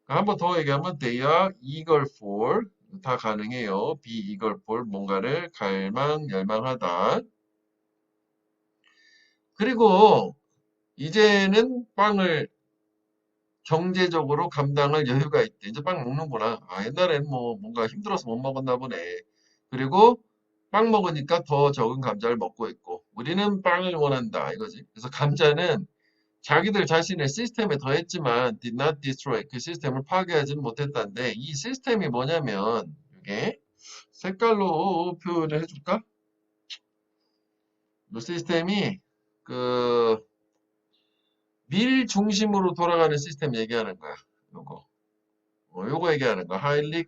한번 더 얘기하면 they are eager for 다 가능해요. be eager for 뭔가를 갈망 열망하다. 그리고 이제는 빵을 경제적으로 감당할 여유가 있대. 이제 빵 먹는구나. 아, 옛날에는 뭐 뭔가 힘들어서 못 먹었나 보네. 그리고 빵 먹으니까 더 적은 감자를 먹고 있고 우리는 빵을 원한다 이거지. 그래서 감자는 자기들 자신의 시스템에 더했지만 did not destroy 그 시스템을 파괴하지는 못했다는데 이 시스템이 뭐냐면 이게 색깔로 표현을 해줄까? 이 시스템이 그 밀 중심으로 돌아가는 시스템 얘기하는 거야. 요거. 요거 얘기하는 거. Highly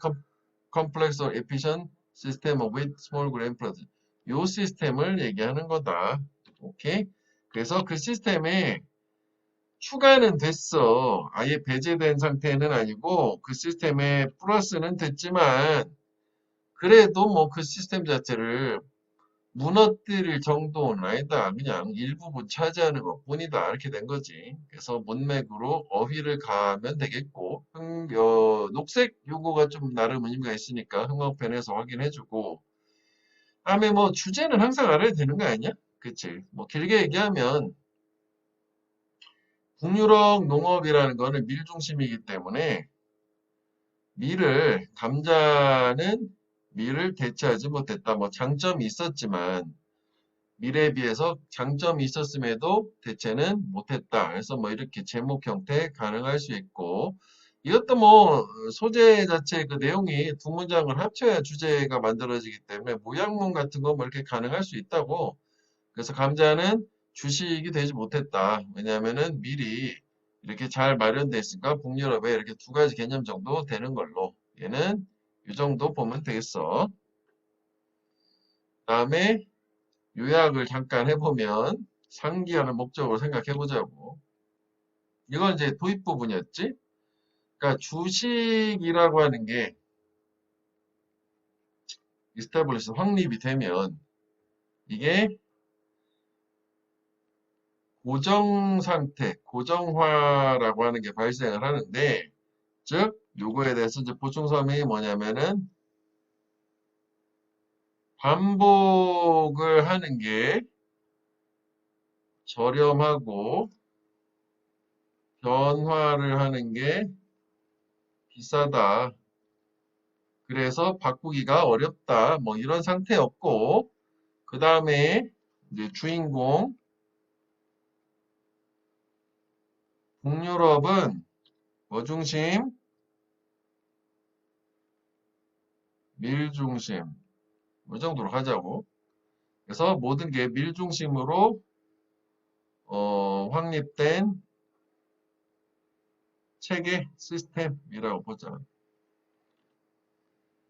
complex or efficient system with small grain product. 요 시스템을 얘기하는 거다. 오케이? 그래서 그 시스템에 추가는 됐어. 아예 배제된 상태는 아니고 그 시스템에 플러스는 됐지만 그래도 뭐 그 시스템 자체를 무너뜨릴 정도는 아니다. 그냥 일부분 차지하는 것뿐이다. 이렇게 된 거지. 그래서 문맥으로 어휘를 가면 되겠고 녹색 요거가 좀 나름 의미가 있으니까 흥어편에서 확인해주고 다음에 뭐 주제는 항상 알아야 되는 거 아니냐? 그치? 뭐 길게 얘기하면 북유럽 농업이라는 거는 밀 중심이기 때문에 감자는 밀을 대체하지 못했다. 뭐 장점이 있었지만 밀에 비해서 장점이 있었음에도 대체는 못했다. 그래서 뭐 이렇게 제목 형태 가능할 수 있고 이것도 뭐 소재 자체 그 내용이 두 문장을 합쳐야 주제가 만들어지기 때문에 모양문 같은 거 뭐 이렇게 가능할 수 있다고. 그래서 감자는 주식이 되지 못했다. 왜냐하면은 밀이 이렇게 잘 마련돼 있으니까 북유럽에 이렇게 두 가지 개념 정도 되는 걸로. 얘는 이 정도 보면 되겠어. 다음에 요약을 잠깐 해보면 상기하는 목적으로 생각해 보자고. 이건 이제 도입 부분이었지. 그러니까 주식이라고 하는 게 이스타블리시 확립이 되면 이게 고정 상태, 고정화라고 하는 게 발생을 하는데, 즉 요거에 대해서 이제 보충 설명이 뭐냐면은 반복을 하는 게 저렴하고 변화를 하는 게 비싸다. 그래서 바꾸기가 어렵다. 뭐 이런 상태였고, 그 다음에 이제 주인공 북유럽은 뭐 중심? 밀 중심. 이 정도로 하자고. 그래서 모든 게 밀 중심으로 확립된 체계 시스템이라고 보자.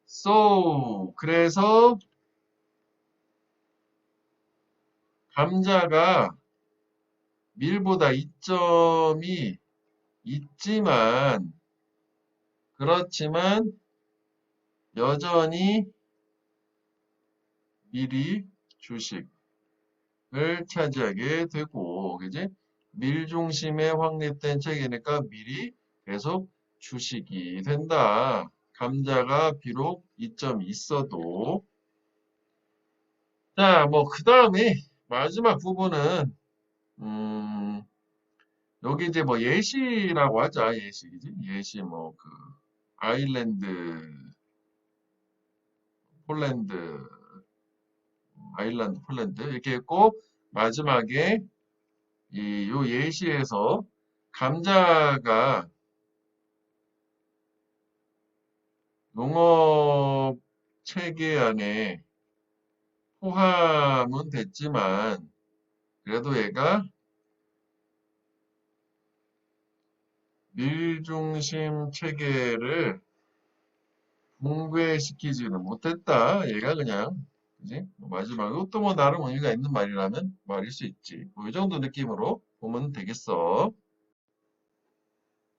So, 그래서 감자가 밀보다 이점이 있지만, 그렇지만 여전히 밀이 주식을 차지하게 되고, 그지? 밀 중심에 확립된 체계니까 밀이 계속 주식이 된다. 감자가 비록 이점이 있어도. 자, 뭐, 그 다음에 마지막 부분은, 음, 여기 이제 뭐 예시라고 하자, 예시이지? 예시 뭐, 그, 아일랜드, 폴란드, 아일랜드, 폴란드, 이렇게 했고, 마지막에 요 예시에서 감자가 농업 체계 안에 포함은 됐지만, 그래도 얘가 밀중심 체계를 붕괴시키지는 못했다. 얘가 그냥, 그지? 뭐 마지막으로 또 뭐 나름 의미가 있는 말이라면 말일 수 있지. 뭐 이 정도 느낌으로 보면 되겠어.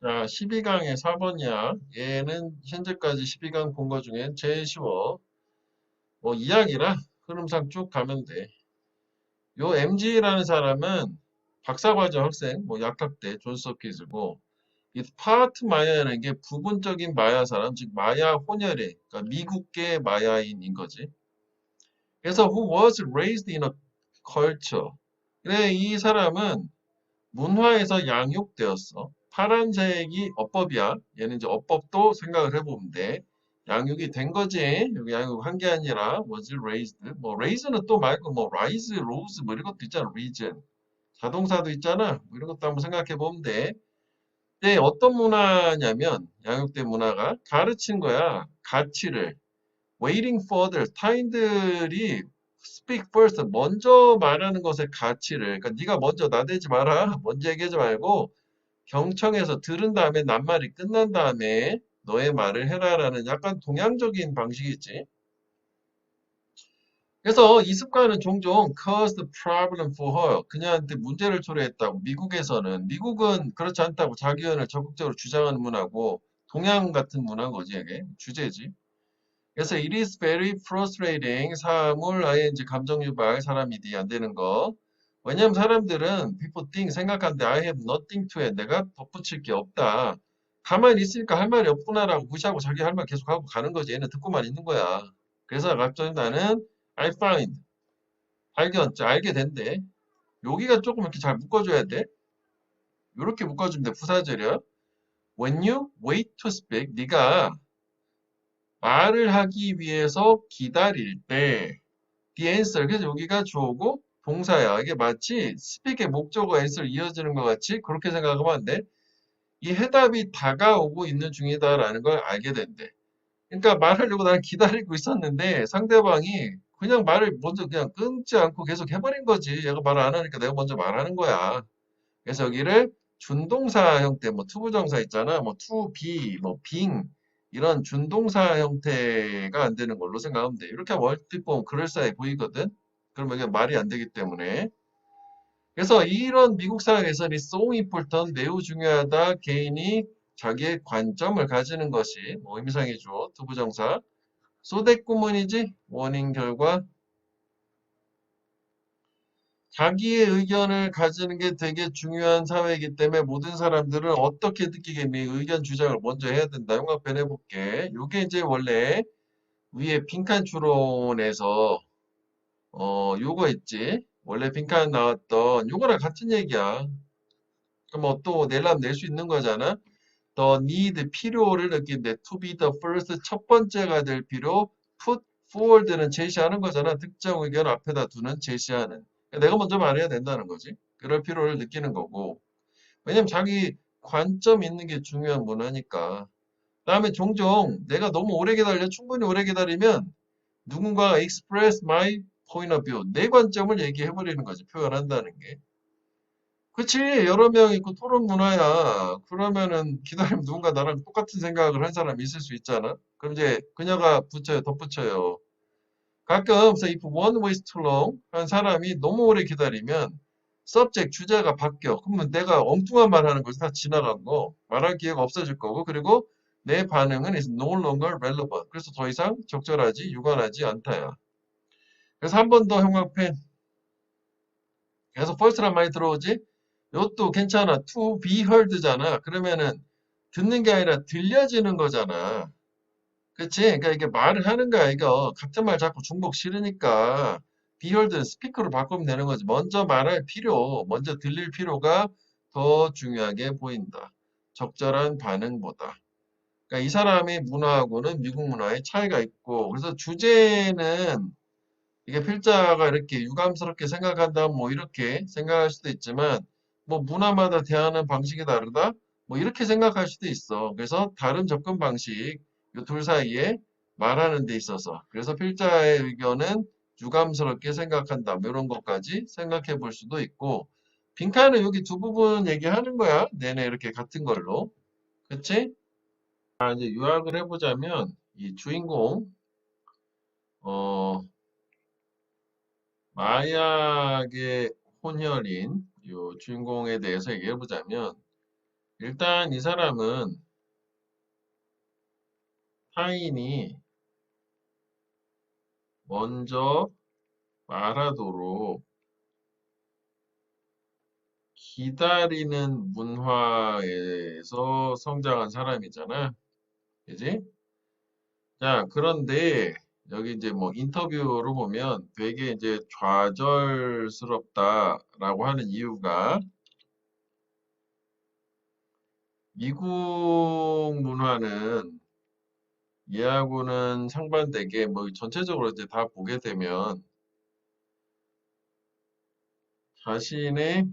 자, 12강의 4번이야. 얘는 현재까지 12강 본 거 중에 제일 쉬워. 뭐 이야기라 흐름상 쭉 가면 돼. 요 MG라는 사람은 박사과정 학생, 뭐 약학대 존스 홉킨스고, 이 파트 마야라는 게 부분적인 마야 사람, 즉 마야 혼혈의, 그러니까 미국계 마야인인 거지. 그래서 who was raised in a culture. 근데 이 사람은 문화에서 양육되었어. 파란색이 어법이야. 얘는 이제 어법도 생각을 해보면 돼. 양육이 된 거지. 여기 양육한 게 아니라 was raised. 뭐 raise는 또 말고 뭐 rise, rose 뭐 이런 것도 있잖아. region. 자동사도 있잖아. 뭐 이런 것도 한번 생각해 보면 돼. 근데 어떤 문화냐면 양육된 문화가 가르친 거야. 가치를. waiting for others. 타인들이 speak first. 먼저 말하는 것의 가치를. 그러니까 네가 먼저 나대지 마라. 먼저 얘기하지 말고 경청해서 들은 다음에 낱말이 끝난 다음에 너의 말을 해라라는 약간 동양적인 방식이지. 그래서 이 습관은 종종 caused problem for her. 그녀한테 문제를 초래했다고. 미국은 그렇지 않다고 자기 의견을 적극적으로 주장하는 문화고 동양 같은 문화인 거지 이게 주제지. 그래서 it is very frustrating. 사물 ing 감정 유발 사람이 안 되는 거. 왜냐면 사람들은 people think 생각하는데 I have nothing to add. 내가 덧붙일 게 없다. 가만히 있으니까 할 말이 없구나라고 무시하고 자기 할 말 계속 하고 가는 거지. 얘는 듣고만 있는 거야. 그래서 갑자기 나는 I find 알게 된대. 여기가 조금 이렇게 잘 묶어줘야 돼. 이렇게 묶어주면 돼. 부사절이야. When you wait to speak, 네가 말을 하기 위해서 기다릴 때 the answer. 그래서 여기가 주어고 동사야. 이게 마치 speak의 목적어 answer 이어지는 것 같이 그렇게 생각하면 안 돼. 이 해답이 다가오고 있는 중이다라는 걸 알게 된대. 그러니까 말하려고 나는 기다리고 있었는데 상대방이 그냥 말을 먼저 그냥 끊지 않고 계속 해버린 거지. 얘가 말 안 하니까 내가 먼저 말하는 거야. 그래서 여기를 준동사 형태, 뭐 투부정사 있잖아. 뭐 to be, 뭐 being 이런 준동사 형태가 안 되는 걸로 생각하면 돼. 이렇게 하면 얼핏 보면 그럴싸해 보이거든. 그러면 이게 말이 안 되기 때문에. 그래서 이런 미국 사회에서는 so important, 매우 중요하다. 개인이 자기의 관점을 가지는 것이 뭐 의미상의 주어, 투부정사. 소댓구문이지 원인 결과 자기의 의견을 가지는 게 되게 중요한 사회이기 때문에 모든 사람들은 어떻게 느끼겠니? 의견 주장을 먼저 해야 된다. 용합변 해볼게. 요게 이제 원래 위에 빈칸 추론에서 요거 있지. 원래 빈칸 나왔던 요거랑 같은 얘기야. 그럼 뭐 또 내려면 낼 수 있는 거잖아. The need 필요를 느낀데 to be the first 첫 번째가 될 필요 put forward는 제시하는 거잖아. 특정 의견 앞에다 두는 제시하는. 내가 먼저 말해야 된다는 거지. 그럴 필요를 느끼는 거고. 왜냐면 자기 관점 있는 게 중요한 문화니까. 다음에 종종 내가 너무 오래 기다려 충분히 오래 기다리면 누군가가 express my point of view 내 관점을 얘기해 버리는 거지. 표현한다는 게. 그치, 여러 명 있고 토론 문화야. 그러면은 기다리면 누군가 나랑 똑같은 생각을 한 사람이 있을 수 있잖아. 그럼 이제 그녀가 붙여요, 덧붙여요. 가끔 say if one waits too long 한 사람이 너무 오래 기다리면 subject 주제가 바뀌어. 그러면 내가 엉뚱한 말 하는 것이 다 지나간 거. 말할 기회가 없어질 거고 그리고 내 반응은 is no longer relevant. 그래서 더 이상 적절하지, 유관하지 않다야. 그래서 한 번 더 형광펜. 그래서 first란 많이 들어오지? 이것도 괜찮아. to be heard잖아. 그러면은 듣는 게 아니라 들려지는 거잖아. 그치? 그러니까 이게 말을 하는 거야. 이거 같은 말 자꾸 중복 싫으니까 be heard는 스피커로 바꾸면 되는 거지. 먼저 말할 필요, 먼저 들릴 필요가 더 중요하게 보인다. 적절한 반응보다. 그러니까 이 사람의 문화하고는 미국 문화의 차이가 있고 그래서 주제는 이게 필자가 이렇게 유감스럽게 생각한다, 뭐 이렇게 생각할 수도 있지만, 뭐 문화마다 대하는 방식이 다르다, 뭐 이렇게 생각할 수도 있어. 그래서 다른 접근 방식, 이 둘 사이에 말하는 데 있어서. 그래서 필자의 의견은 유감스럽게 생각한다, 뭐 이런 것까지 생각해 볼 수도 있고, 빈칸은 여기 두 부분 얘기하는 거야. 내내 이렇게 같은 걸로. 그치? 자, 이제 요약을 해보자면, 이 주인공, 어, 마약의 혼혈인 요 주인공에 대해서 얘기해 보자면 일단 이 사람은 타인이 먼저 말하도록 기다리는 문화에서 성장한 사람이잖아. 그지? 자, 그런데 여기 이제 뭐 인터뷰로 보면 되게 이제 좌절스럽다라고 하는 이유가 미국 문화는 얘하고는 상반되게 뭐 전체적으로 이제 다 보게 되면 자신의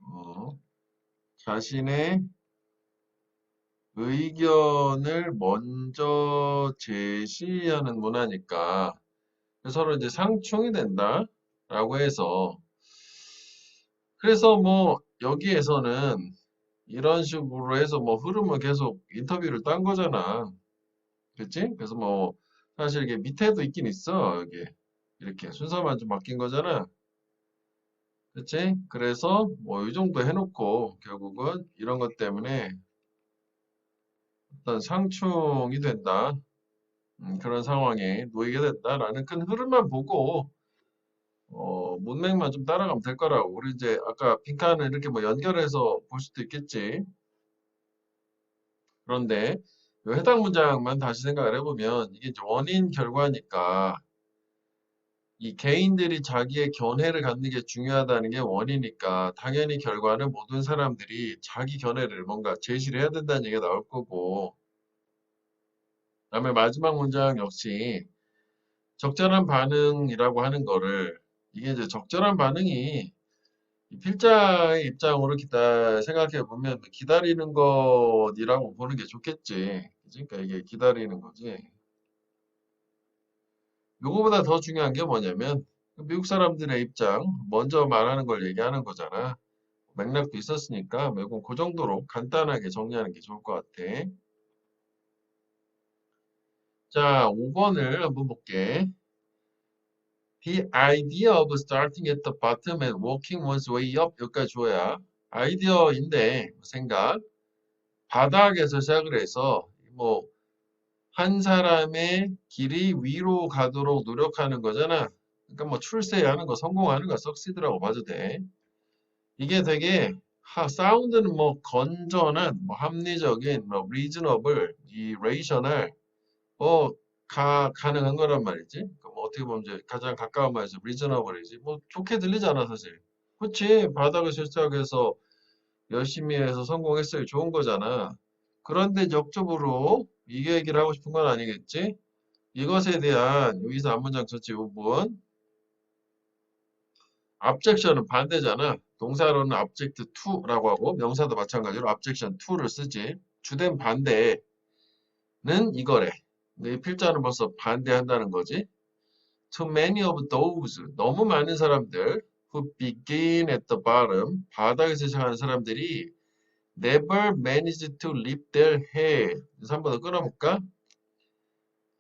어, 자신의 의견을 먼저 제시하는 문화니까 서로 이제 상충이 된다라고 해서 그래서 뭐 여기에서는 이런 식으로 해서 뭐 흐름을 계속 인터뷰를 딴 거잖아. 그치? 그래서 뭐 사실 이게 밑에도 있긴 있어. 이게 이렇게 순서만 좀 바뀐 거잖아. 그치? 그래서 뭐 이 정도 해놓고 결국은 이런 것 때문에 어떤 상충이 된다. 그런 상황에 놓이게 된다라는 큰 흐름만 보고 문맥만 좀 따라가면 될 거라고. 우리 이제 아까 빈칸을 이렇게 뭐 연결해서 볼 수도 있겠지. 그런데 요 해당 문장만 다시 생각을 해보면 이게 이제 원인 결과니까 이 개인들이 자기의 견해를 갖는 게 중요하다는 게 원이니까 당연히 결과는 모든 사람들이 자기 견해를 뭔가 제시를 해야 된다는 얘기가 나올 거고 그다음에 마지막 문장 역시 적절한 반응이라고 하는 거를 이게 이제 적절한 반응이 이 필자의 입장으로 생각해 보면 기다리는 것이라고 보는 게 좋겠지. 그지? 그러니까 이게 기다리는 거지. 요거보다 더 중요한 게 뭐냐면 미국 사람들의 입장 먼저 말하는 걸 얘기하는 거잖아. 맥락도 있었으니까 매우 그 정도로 간단하게 정리하는 게 좋을 것 같아. 자, 5번을 한번 볼게. The idea of starting at the bottom and working one's way up. 여기까지 줘야. 아이디어인데, 생각. 바닥에서 시작을 해서, 뭐, 한 사람의 길이 위로 가도록 노력하는 거잖아. 그러니까 뭐 출세하는 거, 성공하는 거, 석시드라고 봐도 돼. 이게 되게 사운드는 뭐 건전한, 뭐 합리적인, 뭐 reasonable, 이 rational, 가능한 거란 말이지. 그뭐 어떻게 보면 이제 가장 가까운 말에서 reasonable이지. 뭐 좋게 들리잖아, 사실. 그렇지. 바닥에서 시작해서 열심히 해서 성공했어요. 좋은 거잖아. 그런데 역적으로 이 얘기를 하고 싶은 건 아니겠지? 이것에 대한 여기서 앞문장 전체 부분 objection은 반대잖아. 동사로는 object to라고 하고 명사도 마찬가지로 objection to를 쓰지. 주된 반대는 이거래. 근데 이 필자는 벌써 반대한다는 거지. To many of those 너무 많은 사람들 who begin at the bottom 바닥에서 시작하는 사람들이 never manage to lift their head. 그래서 한 번 더 끊어볼까?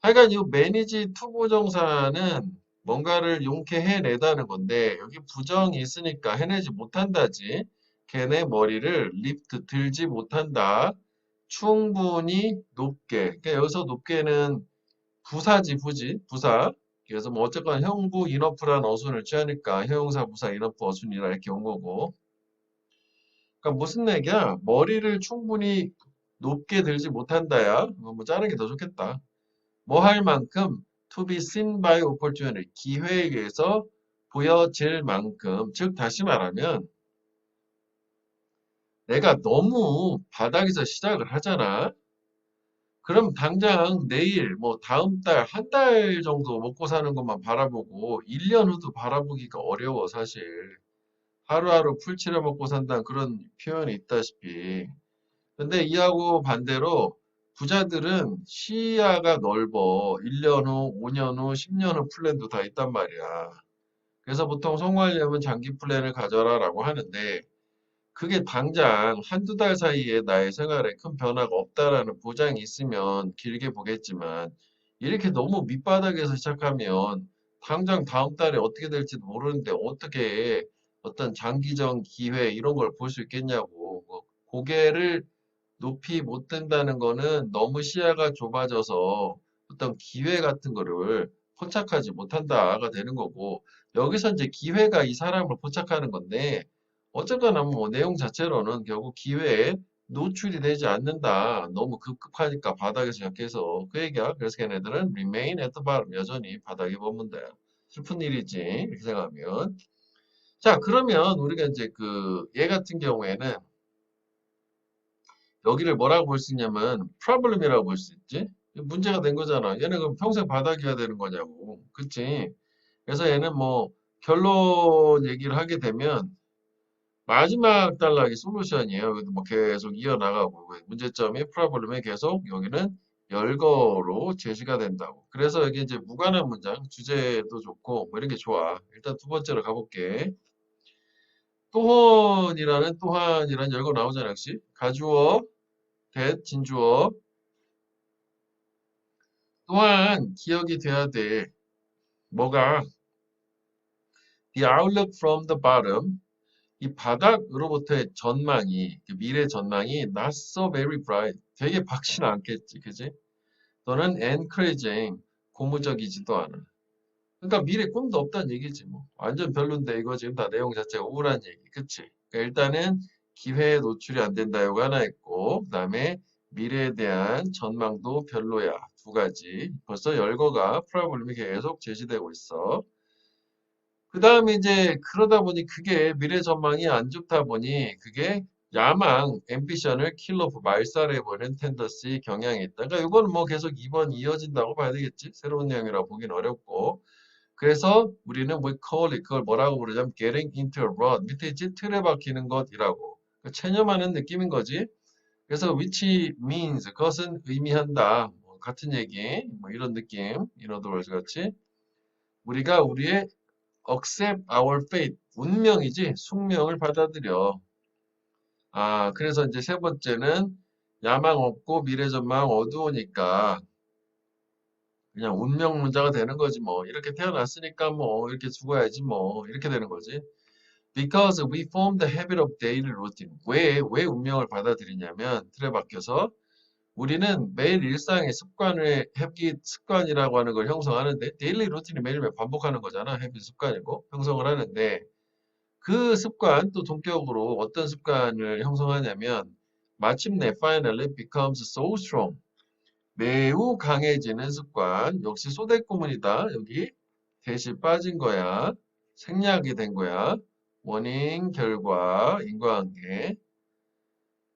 하여간 이 manage to 부정사는 뭔가를 용케 해내다는 건데 여기 부정이 있으니까 해내지 못한다지. 걔네 머리를 lift 들지 못한다. 충분히 높게. 그러니까 여기서 높게는 부사지 부사. 그래서 뭐 어쨌건 형부 인어프란 어순을 취하니까 형용사 부사 인어프 어순이라 이렇게 온 거고. 그러니까 무슨 얘기야? 머리를 충분히 높게 들지 못한다야. 뭐 자르는 게 더 좋겠다. 뭐 할 만큼 to be seen by opportunity 기회에 의해서 보여질 만큼 즉 다시 말하면 내가 너무 바닥에서 시작을 하잖아. 그럼 당장 내일 뭐 다음 달 한 달 정도 먹고 사는 것만 바라보고 1년 후도 바라보기가 어려워 사실. 하루하루 풀칠해 먹고 산다는 그런 표현이 있다시피. 근데 이하고 반대로 부자들은 시야가 넓어. 1년 후, 5년 후, 10년 후 플랜도 다 있단 말이야. 그래서 보통 성공하려면 장기 플랜을 가져라라고 하는데 그게 당장 한두 달 사이에 나의 생활에 큰 변화가 없다라는 보장이 있으면 길게 보겠지만 이렇게 너무 밑바닥에서 시작하면 당장 다음 달에 어떻게 될지도 모르는데 어떻게 어떤 장기적 기회 이런 걸 볼 수 있겠냐고. 고개를 높이 못 든다는 거는 너무 시야가 좁아져서 어떤 기회 같은 거를 포착하지 못한다가 되는 거고 여기서 이제 기회가 이 사람을 포착하는 건데 어쨌거나 뭐 내용 자체로는 결국 기회에 노출이 되지 않는다. 너무 급급하니까 바닥에서 시작해서 그 얘기야. 그래서 걔네들은 remain at the bottom 여전히 바닥에 머문다. 슬픈 일이지 이렇게 생각하면 자 그러면 우리가 이제 그 얘 같은 경우에는 여기를 뭐라고 볼 수 있냐면 problem이라고 볼 수 있지. 문제가 된 거잖아. 얘는 그럼 평생 바닥이어야 되는 거냐고. 그치? 그래서 얘는 뭐 결론 얘기를 하게 되면 마지막 단락이 솔루션이에요. 여기도 뭐 계속 이어나가고 문제점이 프로블럼에 계속 여기는 열거로 제시가 된다고. 그래서 여기 이제 무관한 문장, 주제도 좋고 뭐 이런 게 좋아. 일단 두 번째로 가볼게. 또한이라는 열거 나오잖아, 역시. 가주어, that, 진주어. 또한 기억이 돼야 돼. 뭐가 the outlook from the bottom 이 바닥으로부터의 전망이 그 미래 전망이 not so very bright 되게 밝지는 않겠지 그지? 또는 encouraging 고무적이지도 않아. 그러니까 미래 꿈도 없다는 얘기지 뭐. 완전 별론데 이거 지금 다 내용 자체가 우울한 얘기 그치? 그러니까 일단은 기회에 노출이 안 된다 요거 하나 있고 그다음에 미래에 대한 전망도 별로야 두 가지. 벌써 열거가 프로블럼이 계속 제시되고 있어. 그 다음에 이제 그러다 보니 그게 미래 전망이 안 좋다 보니 그게 야망, 앰비션을 킬러프 말살해버리는 텐더시 경향이 있다. 그러니까 이거는 뭐 계속 2번 이어진다고 봐야 되겠지. 새로운 내용이라 보긴 어렵고. 그래서 우리는 we call it 그걸 뭐라고 부르냐면 getting into a rut 밑에 있지 틀에 박히는 것이라고. 그러니까 체념하는 느낌인 거지. 그래서 which means 그것은 의미한다. 뭐 같은 얘기 뭐 이런 느낌. in other words 같이 우리가 우리의 accept our fate. 운명이지. 숙명을 받아들여. 아, 그래서 이제 세 번째는 야망 없고 미래 전망 어두우니까 그냥 운명 문제가 되는 거지 뭐. 이렇게 태어났으니까 뭐 이렇게 죽어야지 뭐 이렇게 되는 거지. Because we form the habit of daily routine. 왜 운명을 받아들이냐면 틀에 박혀서 우리는 매일 일상의 습관을 해빗 습관이라고 하는 걸 형성하는데 데일리 루틴이 매일매일 반복하는 거잖아. 해빗 습관이고 형성을 하는데 그 습관 또 동격으로 어떤 습관을 형성하냐면 마침내 finally becomes so strong. 매우 강해지는 습관. 역시 소대구문이다. 여기 대시 빠진 거야. 생략이 된 거야. 원인, 결과, 인과관계.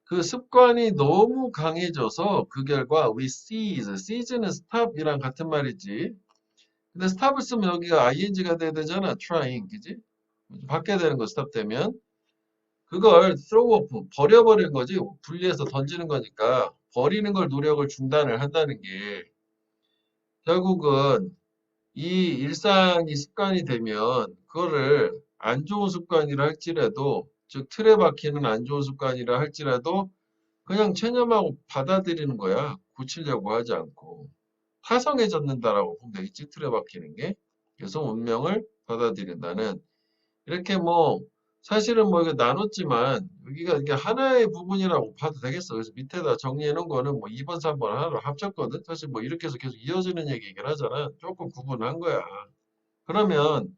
그 습관이 너무 강해져서 그 결과 we cease. cease는 stop이랑 같은 말이지. 근데 stop을 쓰면 여기가 ing가 돼야 되잖아. trying. 그지? 받게 되는 거 stop 되면. 그걸 throw off. 버려버리는 거지. 분리해서 던지는 거니까. 버리는 걸 노력을 중단을 한다는 게 결국은 이 일상이 습관이 되면 그거를 안 좋은 습관이라 할지라도 즉 틀에 박히는 안 좋은 습관이라 할지라도 그냥 체념하고 받아들이는 거야. 고치려고 하지 않고. 타성해졌는다라고 보면 되겠지. 틀에 박히는 게. 그래서 운명을 받아들인다는. 이렇게 뭐 사실은 뭐 이거 나눴지만 여기가 이게 하나의 부분이라고 봐도 되겠어. 그래서 밑에다 정리해 놓은 거는 뭐 2번, 3번 하나로 합쳤거든. 사실 뭐 이렇게 해서 계속 이어지는 얘기긴 하잖아. 조금 구분한 거야. 그러면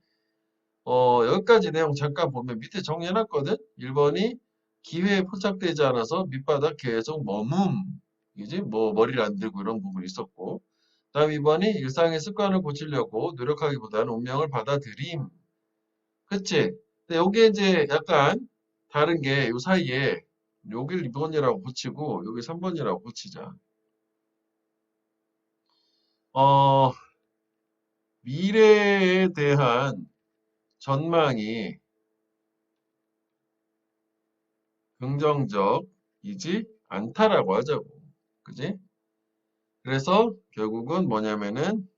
여기까지 내용 잠깐 보면 밑에 정리해놨거든. 1번이 기회에 포착되지 않아서 밑바닥 계속 머문. 이지 뭐 머리를 안 들고 이런 부분이 있었고. 다음 2번이 일상의 습관을 고치려고 노력하기보다는 운명을 받아들임. 그치? 근데 여기에 이제 약간 다른 게 요 사이에 여기를 2번이라고 붙이고 여기 3번이라고 붙이자. 어, 미래에 대한 전망이 긍정적이지 않다라고 하자고. 그지? 그래서 결국은 뭐냐면은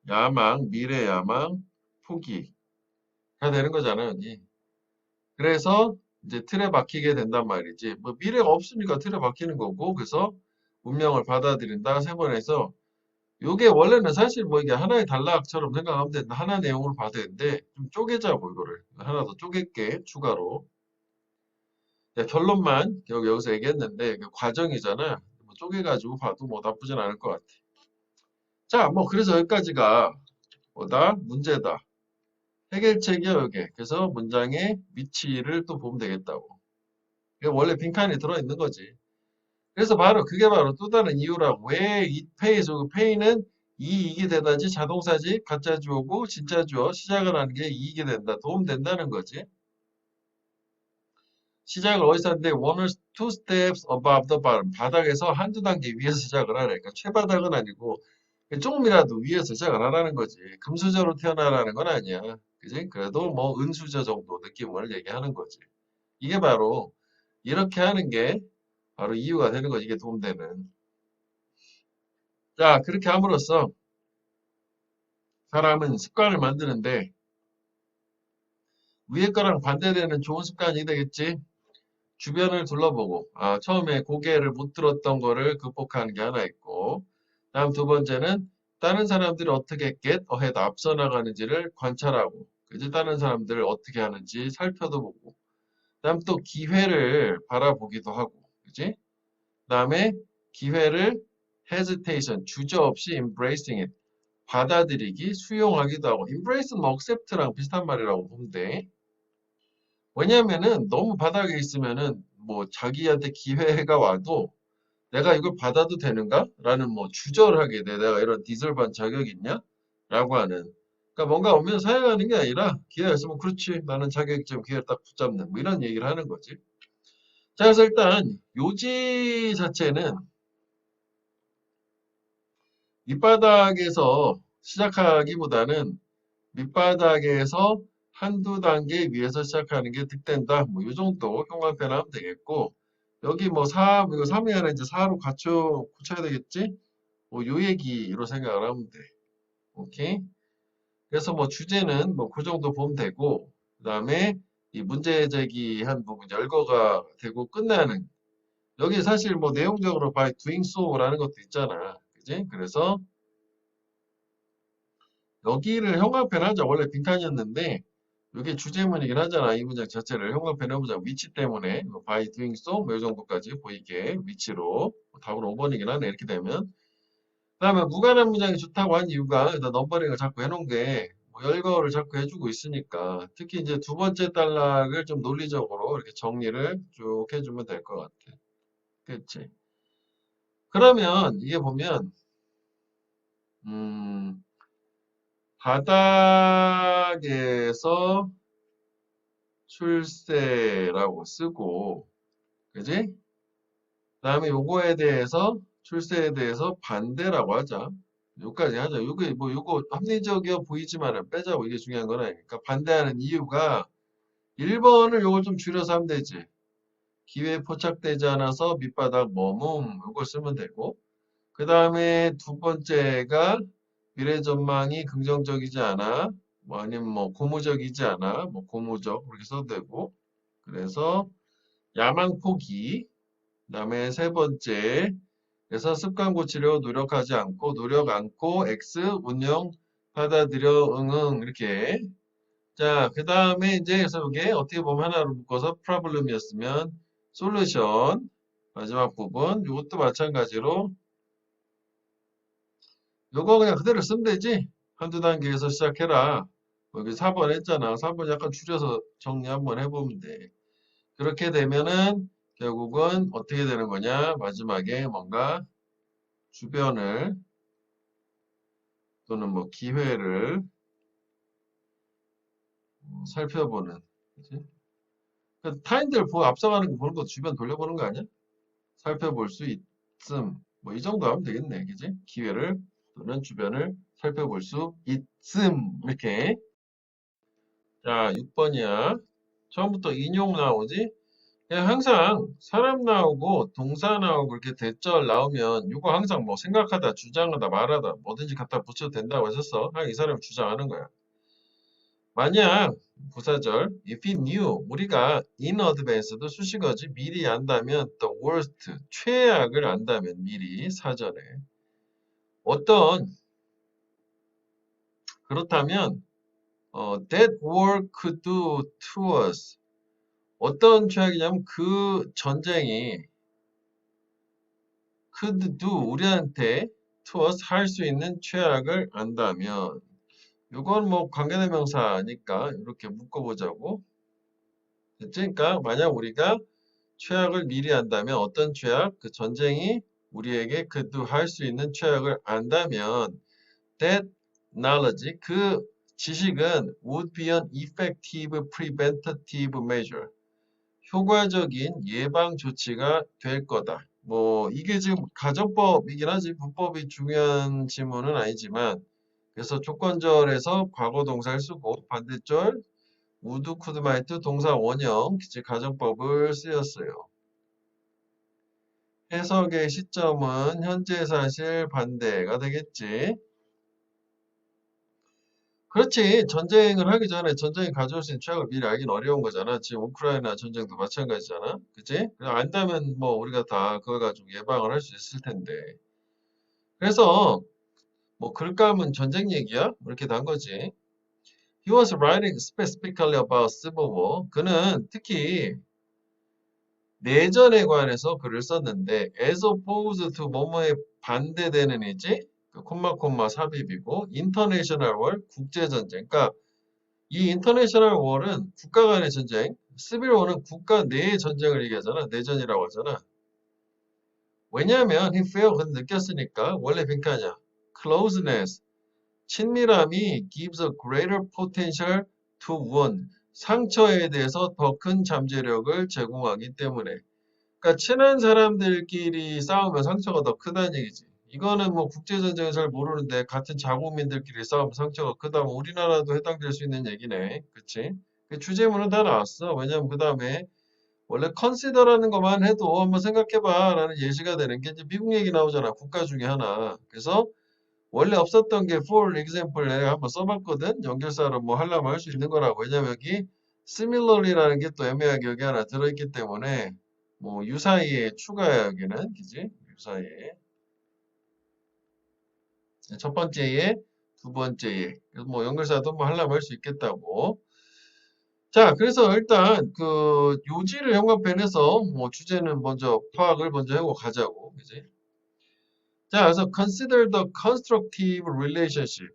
야망, 미래 야망, 포기가 되는 거잖아요, 여기. 그래서 이제 틀에 박히게 된단 말이지. 뭐 미래가 없으니까 틀에 박히는 거고, 그래서 운명을 받아들인다. 세 번에서 요게 원래는 사실 뭐 이게 하나의 단락처럼 생각하면 된다. 하나 내용으로 봐도 되는데 좀 쪼개자고 이거를 하나 더 쪼갤게 추가로. 야, 결론만 여기서 얘기했는데 그 과정이잖아. 뭐 쪼개가지고 봐도 뭐 나쁘진 않을 것 같아. 자, 뭐 그래서 여기까지가 뭐다? 문제다. 해결책이야, 여기. 그래서 문장의 위치를 또 보면 되겠다고. 이게 원래 빈칸이 들어있는 거지. 그래서 바로 그게 바로 또 다른 이유라고. 왜 it pays? 그 pay는 이익이 되다지 자동사지 가짜 주어고 진짜 주어 시작을 하는 게 이익이 된다. 도움 된다는 거지. 시작을 어디서 하는데 one or two steps above the bottom. 바닥에서 한두 단계 위에서 시작을 하래. 그러니까 최바닥은 아니고 조금이라도 위에서 시작을 하라는 거지. 금수저로 태어나라는 건 아니야. 그지? 그래도 뭐 은수저 정도 느낌을 얘기하는 거지. 이게 바로 이렇게 하는 게 바로 이유가 되는 거지. 이게 도움되는. 자, 그렇게 함으로써 사람은 습관을 만드는데 위에 거랑 반대되는 좋은 습관이 되겠지. 주변을 둘러보고 처음에 고개를 못 들었던 거를 극복하는 게 하나 있고 다음 두 번째는 다른 사람들이 어떻게 get ahead 앞서 나가는지를 관찰하고 그지 다른 사람들을 어떻게 하는지 살펴도 보고 다음 또 기회를 바라보기도 하고 그지 다음에 기회를 hesitation 주저없이 embracing it 받아들이기 수용하기도 하고 embrace는 뭐 accept랑 비슷한 말이라고 보면 돼. 왜냐면은 너무 바닥에 있으면은 뭐 자기한테 기회가 와도 내가 이걸 받아도 되는가? 라는 뭐 주저를 하게 돼. 내가 이런 디설반 자격이 있냐? 라고 하는. 그러니까 뭔가 오면 사양하는 게 아니라 기회가 있으면 그렇지. 나는 자격증 기회를 딱 붙잡는 뭐 이런 얘기를 하는 거지. 자, 그래서 일단 요지 자체는 밑바닥에서 시작하기보다는 밑바닥에서 한두 단계 위에서 시작하는 게 득된다. 뭐, 이 정도 형광펜하면 되겠고, 여기 뭐 4, 이거 3이 아니라 이제 4로 고쳐야 되겠지? 뭐, 요 얘기로 생각을 하면 돼. 오케이? 그래서 뭐 주제는 뭐 그 정도 보면 되고, 그 다음에 이 문제 제기한 부분 열거가 되고 끝나는. 여기 사실 뭐 내용적으로 by doing so라는 것도 있잖아. 그지? 그래서 여기를 형광펜하자. 원래 빈칸이었는데 이게 주제문이긴 하잖아. 이 문장 자체를 형광펜해보자. 위치 때문에 by doing so 뭐이 정도까지 보이게 위치로 답은 5번이긴 하네. 이렇게 되면 그다음에 무관한 문장이 좋다고 한 이유가 일단 넘버링을 자꾸 해놓은 게뭐 열거를 자꾸 해주고 있으니까 특히 이제 두 번째 단락을 좀 논리적으로 이렇게 정리를 쭉 해주면 될 것 같아. 그치? 그러면 이게 보면 음, 바닥에서 출세라고 쓰고, 그지? 다음에 요거에 대해서, 출세에 대해서 반대라고 하자. 요까지 하자. 요거, 뭐, 요거 합리적이어 보이지만은 빼자고. 이게 중요한 건 아니니까. 반대하는 이유가 1번을 요걸 좀 줄여서 하면 되지. 기회에 포착되지 않아서 밑바닥 머문. 요걸 쓰면 되고. 그 다음에 두 번째가 미래 전망이 긍정적이지 않아. 뭐 아니면 뭐 고무적이지 않아. 뭐 고무적. 그렇게 써도 되고. 그래서 야망 포기. 그다음에 세 번째, 그래서 습관 고치려 노력하지 않고 노력 않고 X 운영 받아들여 응응 이렇게. 자, 그다음에 이제 그래서 이게 어떻게 보면 하나로 묶어서 프로블럼이었으면 솔루션 마지막 부분 이것도 마찬가지로 요거 그냥 그대로 쓰면 되지. 한두 단계에서 시작해라. 뭐 여기 4번 했잖아. 4번 약간 줄여서 정리 한번 해보면 돼. 그렇게 되면은 결국은 어떻게 되는 거냐? 마지막에 뭔가 주변을 또는 뭐 기회를 살펴보는, 그치? 그 타인들 앞서가는 거 보는 거 주변 돌려보는 거 아니야? 살펴볼 수 있음. 뭐 이 정도 하면 되겠네, 그지? 기회를 또는 주변을 살펴볼 수 있음. 이렇게. 자, 6번이야. 처음부터 인용 나오지? 그냥 항상 사람 나오고 동사 나오고 이렇게 대절 나오면 이거 항상 뭐 생각하다 주장하다 말하다 뭐든지 갖다 붙여도 된다고 했었어. 이 사람이 주장하는 거야. 만약 부사절 if he knew 우리가 in advance도 수식어지 미리 안다면 the worst 최악을 안다면 미리 사전에 어떤 그렇다면 that war could do to us 어떤 최악이냐면 그 전쟁이 could do 우리한테 to us 할 수 있는 최악을 안다면 이건 뭐 관계대명사니까 이렇게 묶어보자고 됐지? 그러니까 만약 우리가 최악을 미리 안다면 어떤 최악? 그 전쟁이 우리에게 할 수 있는 최악을 안다면 that knowledge 그 지식은 would be an effective preventative measure 효과적인 예방 조치가 될 거다. 뭐 이게 지금 가정법이긴 하지 문법이 중요한 지문은 아니지만 그래서 조건절에서 과거 동사를 쓰고 반대절 would, could, might 동사 원형 즉 가정법을 쓰였어요. 해석의 시점은 현재 사실 반대가 되겠지. 그렇지. 전쟁을 하기 전에 전쟁이 가져올 수 있는 최악을 미리 알긴 어려운 거잖아. 지금 우크라이나 전쟁도 마찬가지잖아. 그치? 그냥 안다면 뭐 우리가 다 그걸 가지고 예방을 할 수 있을 텐데. 그래서 뭐 글감은 전쟁 얘기야? 이렇게 단 거지. He was writing specifically about civil war. 그는 특히 내전에 관해서 글을 썼는데 as opposed to 뭐뭐에 반대되는 이지 그 콤마 삽입이고 international war 국제전쟁 그러니까 이 international war은 국가 간의 전쟁 civil war는 국가 내의 전쟁을 얘기하잖아 내전이라고 하잖아 왜냐하면 he felt 그는 느꼈으니까 원래 빈칸이야 closeness 친밀함이 gives a greater potential to wound 상처에 대해서 더 큰 잠재력을 제공하기 때문에 그러니까 친한 사람들끼리 싸우면 상처가 더 크다는 얘기지. 이거는 뭐 국제전쟁을 잘 모르는데 같은 자국민들끼리 싸우면 상처가 크다면 우리나라도 해당될 수 있는 얘기네. 그치? 그 주제문은 다 나왔어. 왜냐면 그 다음에 원래 consider라는 것만 해도 한번 생각해봐 라는 예시가 되는 게 이제 미국 얘기 나오잖아. 국가 중에 하나. 그래서 원래 없었던 게 for example 내가 한번 써봤거든. 연결사로 뭐 하려면 할 수 있는 거라고. 왜냐면 여기 similarly라는 게 또 애매하게 여기 하나 들어있기 때문에 뭐 유사히에 추가야 여기는 그지? 유사히에 첫 번째에, 두 번째에. 그래서 뭐 연결사도 뭐 하려면 할 수 있겠다고. 자, 그래서 일단 그 요지를 형광펜에서 뭐 주제는 먼저 파악을 먼저 하고 가자고. 그지? 자, 그래서 consider the constructive relationship.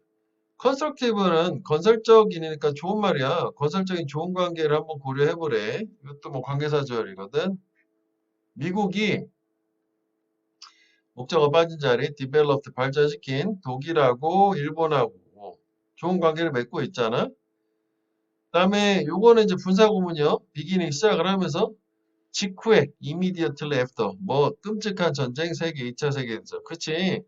컨스트럭티브는 건설적이니까 좋은 말이야. 건설적인 좋은 관계를 한번 고려해보래. 이것도 뭐 관계사절이거든. 미국이 목적어 빠진 자리, developed 발전시킨 독일하고 일본하고 좋은 관계를 맺고 있잖아. 그다음에 요거는 이제 분사구문이요. beginning 시작을 하면서 직후에 immediately after 뭐 끔찍한 전쟁 세계 2차 세계대전. 그치?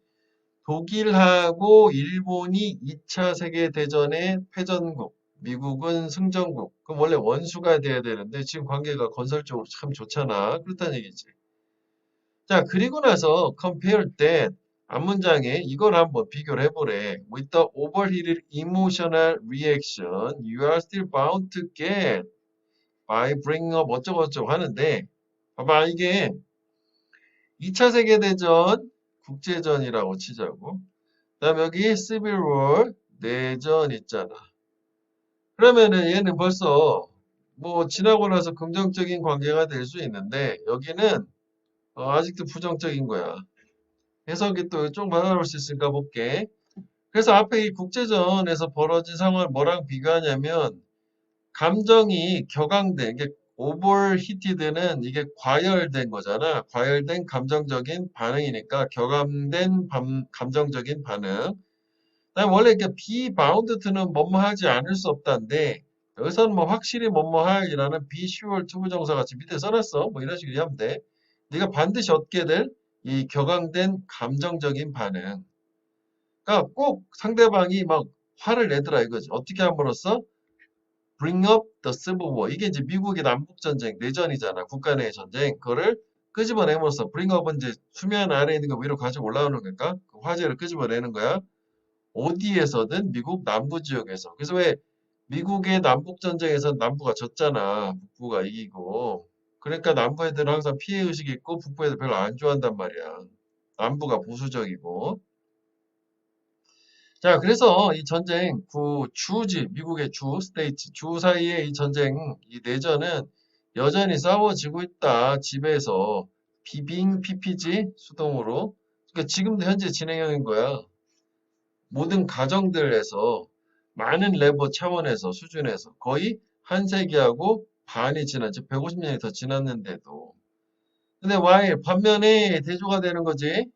독일하고 일본이 2차 세계대전의 패전국, 미국은 승전국. 그럼 원래 원수가 돼야 되는데 지금 관계가 건설적으로 참 좋잖아. 그렇다는 얘기지. 자, 그리고 나서 compare that 앞문장에 이걸 한번 비교를 해보래. With the overheated emotional reaction you are still bound to get by bringing up 어쩌고저쩌고 하는데 봐봐 이게 2차 세계대전 국제전이라고 치자고. 그다음에 여기 Civil War 내전 있잖아. 그러면은 얘는 벌써 뭐 지나고 나서 긍정적인 관계가 될 수 있는데 여기는 아직도 부정적인 거야. 해석이 또 좀 받아볼 수 있을까 볼게. 그래서 앞에 이 국제전에서 벌어진 상황을 뭐랑 비교하냐면 감정이 격앙된 이게 오버히티드는 이게 과열된 거잖아. 과열된 감정적인 반응이니까 격앙된 감정적인 반응. 난 원래 이렇게 be bound to는 뭐뭐 하지 않을 수 없다인데 여기서는 뭐 확실히 뭐뭐 할이라는 be sure to 부정사 같이 밑에 써놨어. 뭐 이런 식으로 하면 돼. 네가 반드시 얻게 될 이 격앙된 감정적인 반응. 그러니까 꼭 상대방이 막 화를 내더라 이거지. 어떻게 함으로써 bring up the civil war. 이게 이제 미국의 남북 전쟁, 내전이잖아. 국가 내 전쟁. 그거를 끄집어내면서 bring up은 이제 수면 아래에 있는 거 위로 가지고 올라오는 거니까 그 화제를 끄집어내는 거야. 어디에서든 미국 남부 지역에서. 그래서 왜 미국의 남북 전쟁에서 남부가 졌잖아. 북부가 이기고. 그러니까 남부 애들은 항상 피해 의식이 있고 북부 애들 별로 안 좋아한단 말이야. 남부가 보수적이고. 자, 그래서 이 전쟁 주지 미국의 주 스테이트 주 사이의 이 전쟁 이 내전은 여전히 싸워지고 있다. 집에서 비빙 PPG 수동으로. 그러니까 지금도 현재 진행형인 거야. 모든 가정들에서 많은 레버 차원에서 수준에서 거의 한 세기하고 반이 지난 즉 150년이 더 지났는데도 근데 와일 반면에 대조가 되는 거지.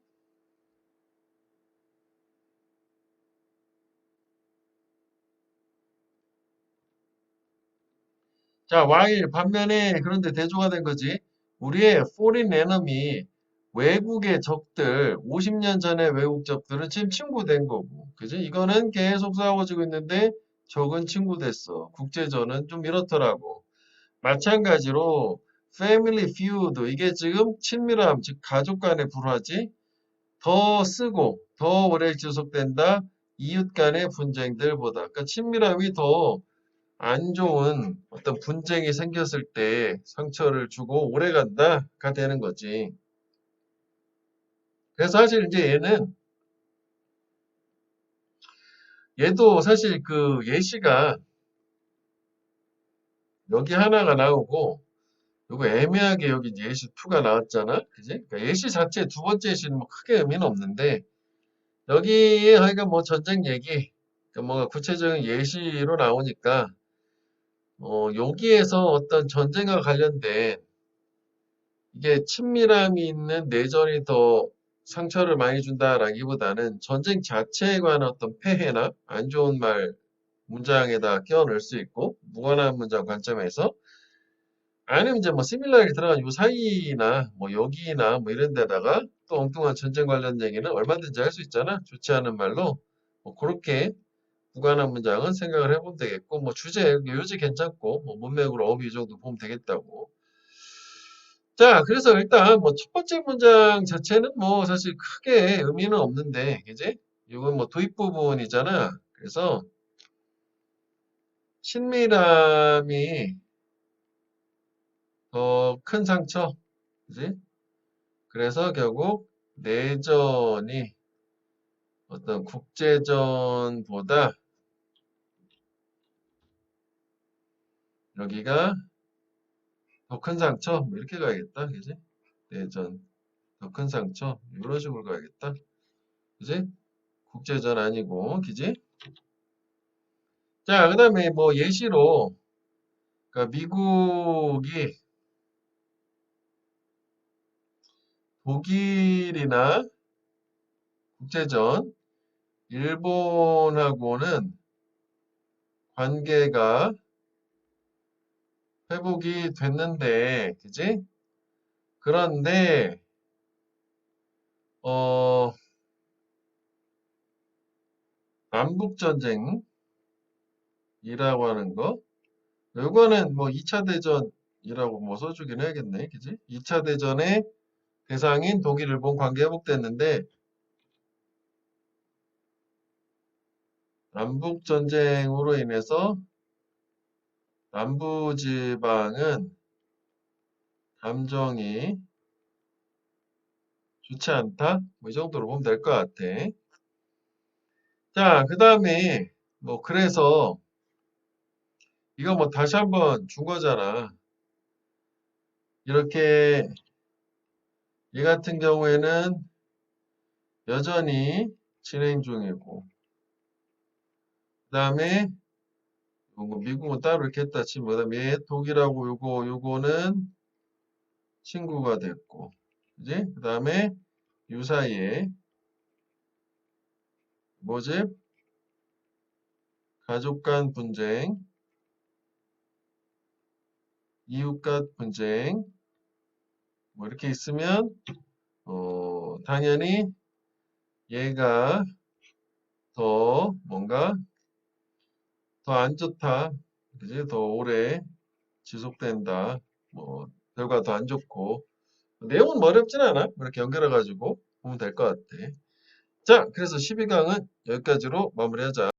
자, 와일 반면에 그런데 대조가 된 거지. 우리의 foreign enemy 외국의 적들 50년 전의 외국 적들은 지금 친구된 거고. 그지? 이거는 계속 싸워지고 있는데 적은 친구 됐어. 국제전은 좀 이렇더라고. 마찬가지로 family feud 이게 지금 친밀함 즉 가족 간의 불화지 더 쓰고 더 오래 지속된다 이웃 간의 분쟁들보다 그러니까 친밀함이 더 안 좋은 어떤 분쟁이 생겼을 때 상처를 주고 오래 간다가 되는 거지. 그래서 사실 이제 얘도 사실 그 예시가 여기 하나가 나오고 요거 애매하게 여기 이제 예시 2가 나왔잖아. 그지? 그러니까 예시 자체 두 번째 예시는 뭐 크게 의미는 없는데 여기에 하여간 뭐 전쟁 얘기, 그러니까 뭔가 구체적인 예시로 나오니까 여기에서 어떤 전쟁과 관련된 이게 친밀함이 있는 내전이 더 상처를 많이 준다라기보다는 전쟁 자체에 관한 어떤 폐해나 안 좋은 말 문장에다 끼워 넣을 수 있고 무관한 문장 관점에서 아니면 이제 뭐 시밀러하게 들어간 요 사이나 뭐 여기나 뭐 이런 데다가 또 엉뚱한 전쟁 관련 얘기는 얼마든지 할 수 있잖아. 좋지 않은 말로 뭐 그렇게 무관한 문장은 생각을 해보면 되겠고, 뭐 주제, 요지 괜찮고, 뭐 문맥으로 어휘 이 정도 보면 되겠다고. 자, 그래서 일단 뭐 첫 번째 문장 자체는 뭐 사실 크게 의미는 없는데, 그지? 이건 뭐 도입 부분이잖아. 그래서 친밀함이 더 큰 상처, 그지? 그래서 결국 내전이 어떤 국제전보다 여기가 더 큰 상처 뭐 이렇게 가야겠다. 그지? 대전 더 큰 상처 이런 식으로 가야겠다. 그지? 국제전 아니고 그지? 자, 그다음에 뭐 예시로 그러니까 미국이 독일이나 국제전 일본하고는 관계가 회복이 됐는데 그지? 그런데 어 남북 전쟁이라고 하는 거 요거는 뭐 2차 대전이라고 뭐 써주긴 해야겠네. 그지? 2차 대전의 대상인 독일, 일본 관계 회복됐는데 남북 전쟁으로 인해서 남부지방은 감정이 좋지 않다? 뭐 이 정도로 보면 될 것 같아. 자, 그 다음에 뭐 그래서 이거 뭐 다시 한번 준 거잖아. 이렇게 얘 같은 경우에는 여전히 진행 중이고 그 다음에 뭐 미국은 따로 이렇게 했다 치면 그다음에 얘 독일하고 요거는 친구가 됐고 그지? 그 다음에 요 사이에 뭐지? 가족 간 분쟁, 이웃 간 분쟁 뭐 이렇게 있으면 당연히 얘가 더 뭔가 더 안 좋다. 그지? 더 오래 지속된다. 뭐 결과 더 안 좋고 내용은 뭐 어렵진 않아. 이렇게 연결해 가지고 보면 될 것 같아. 자, 그래서 12강은 여기까지로 마무리하자.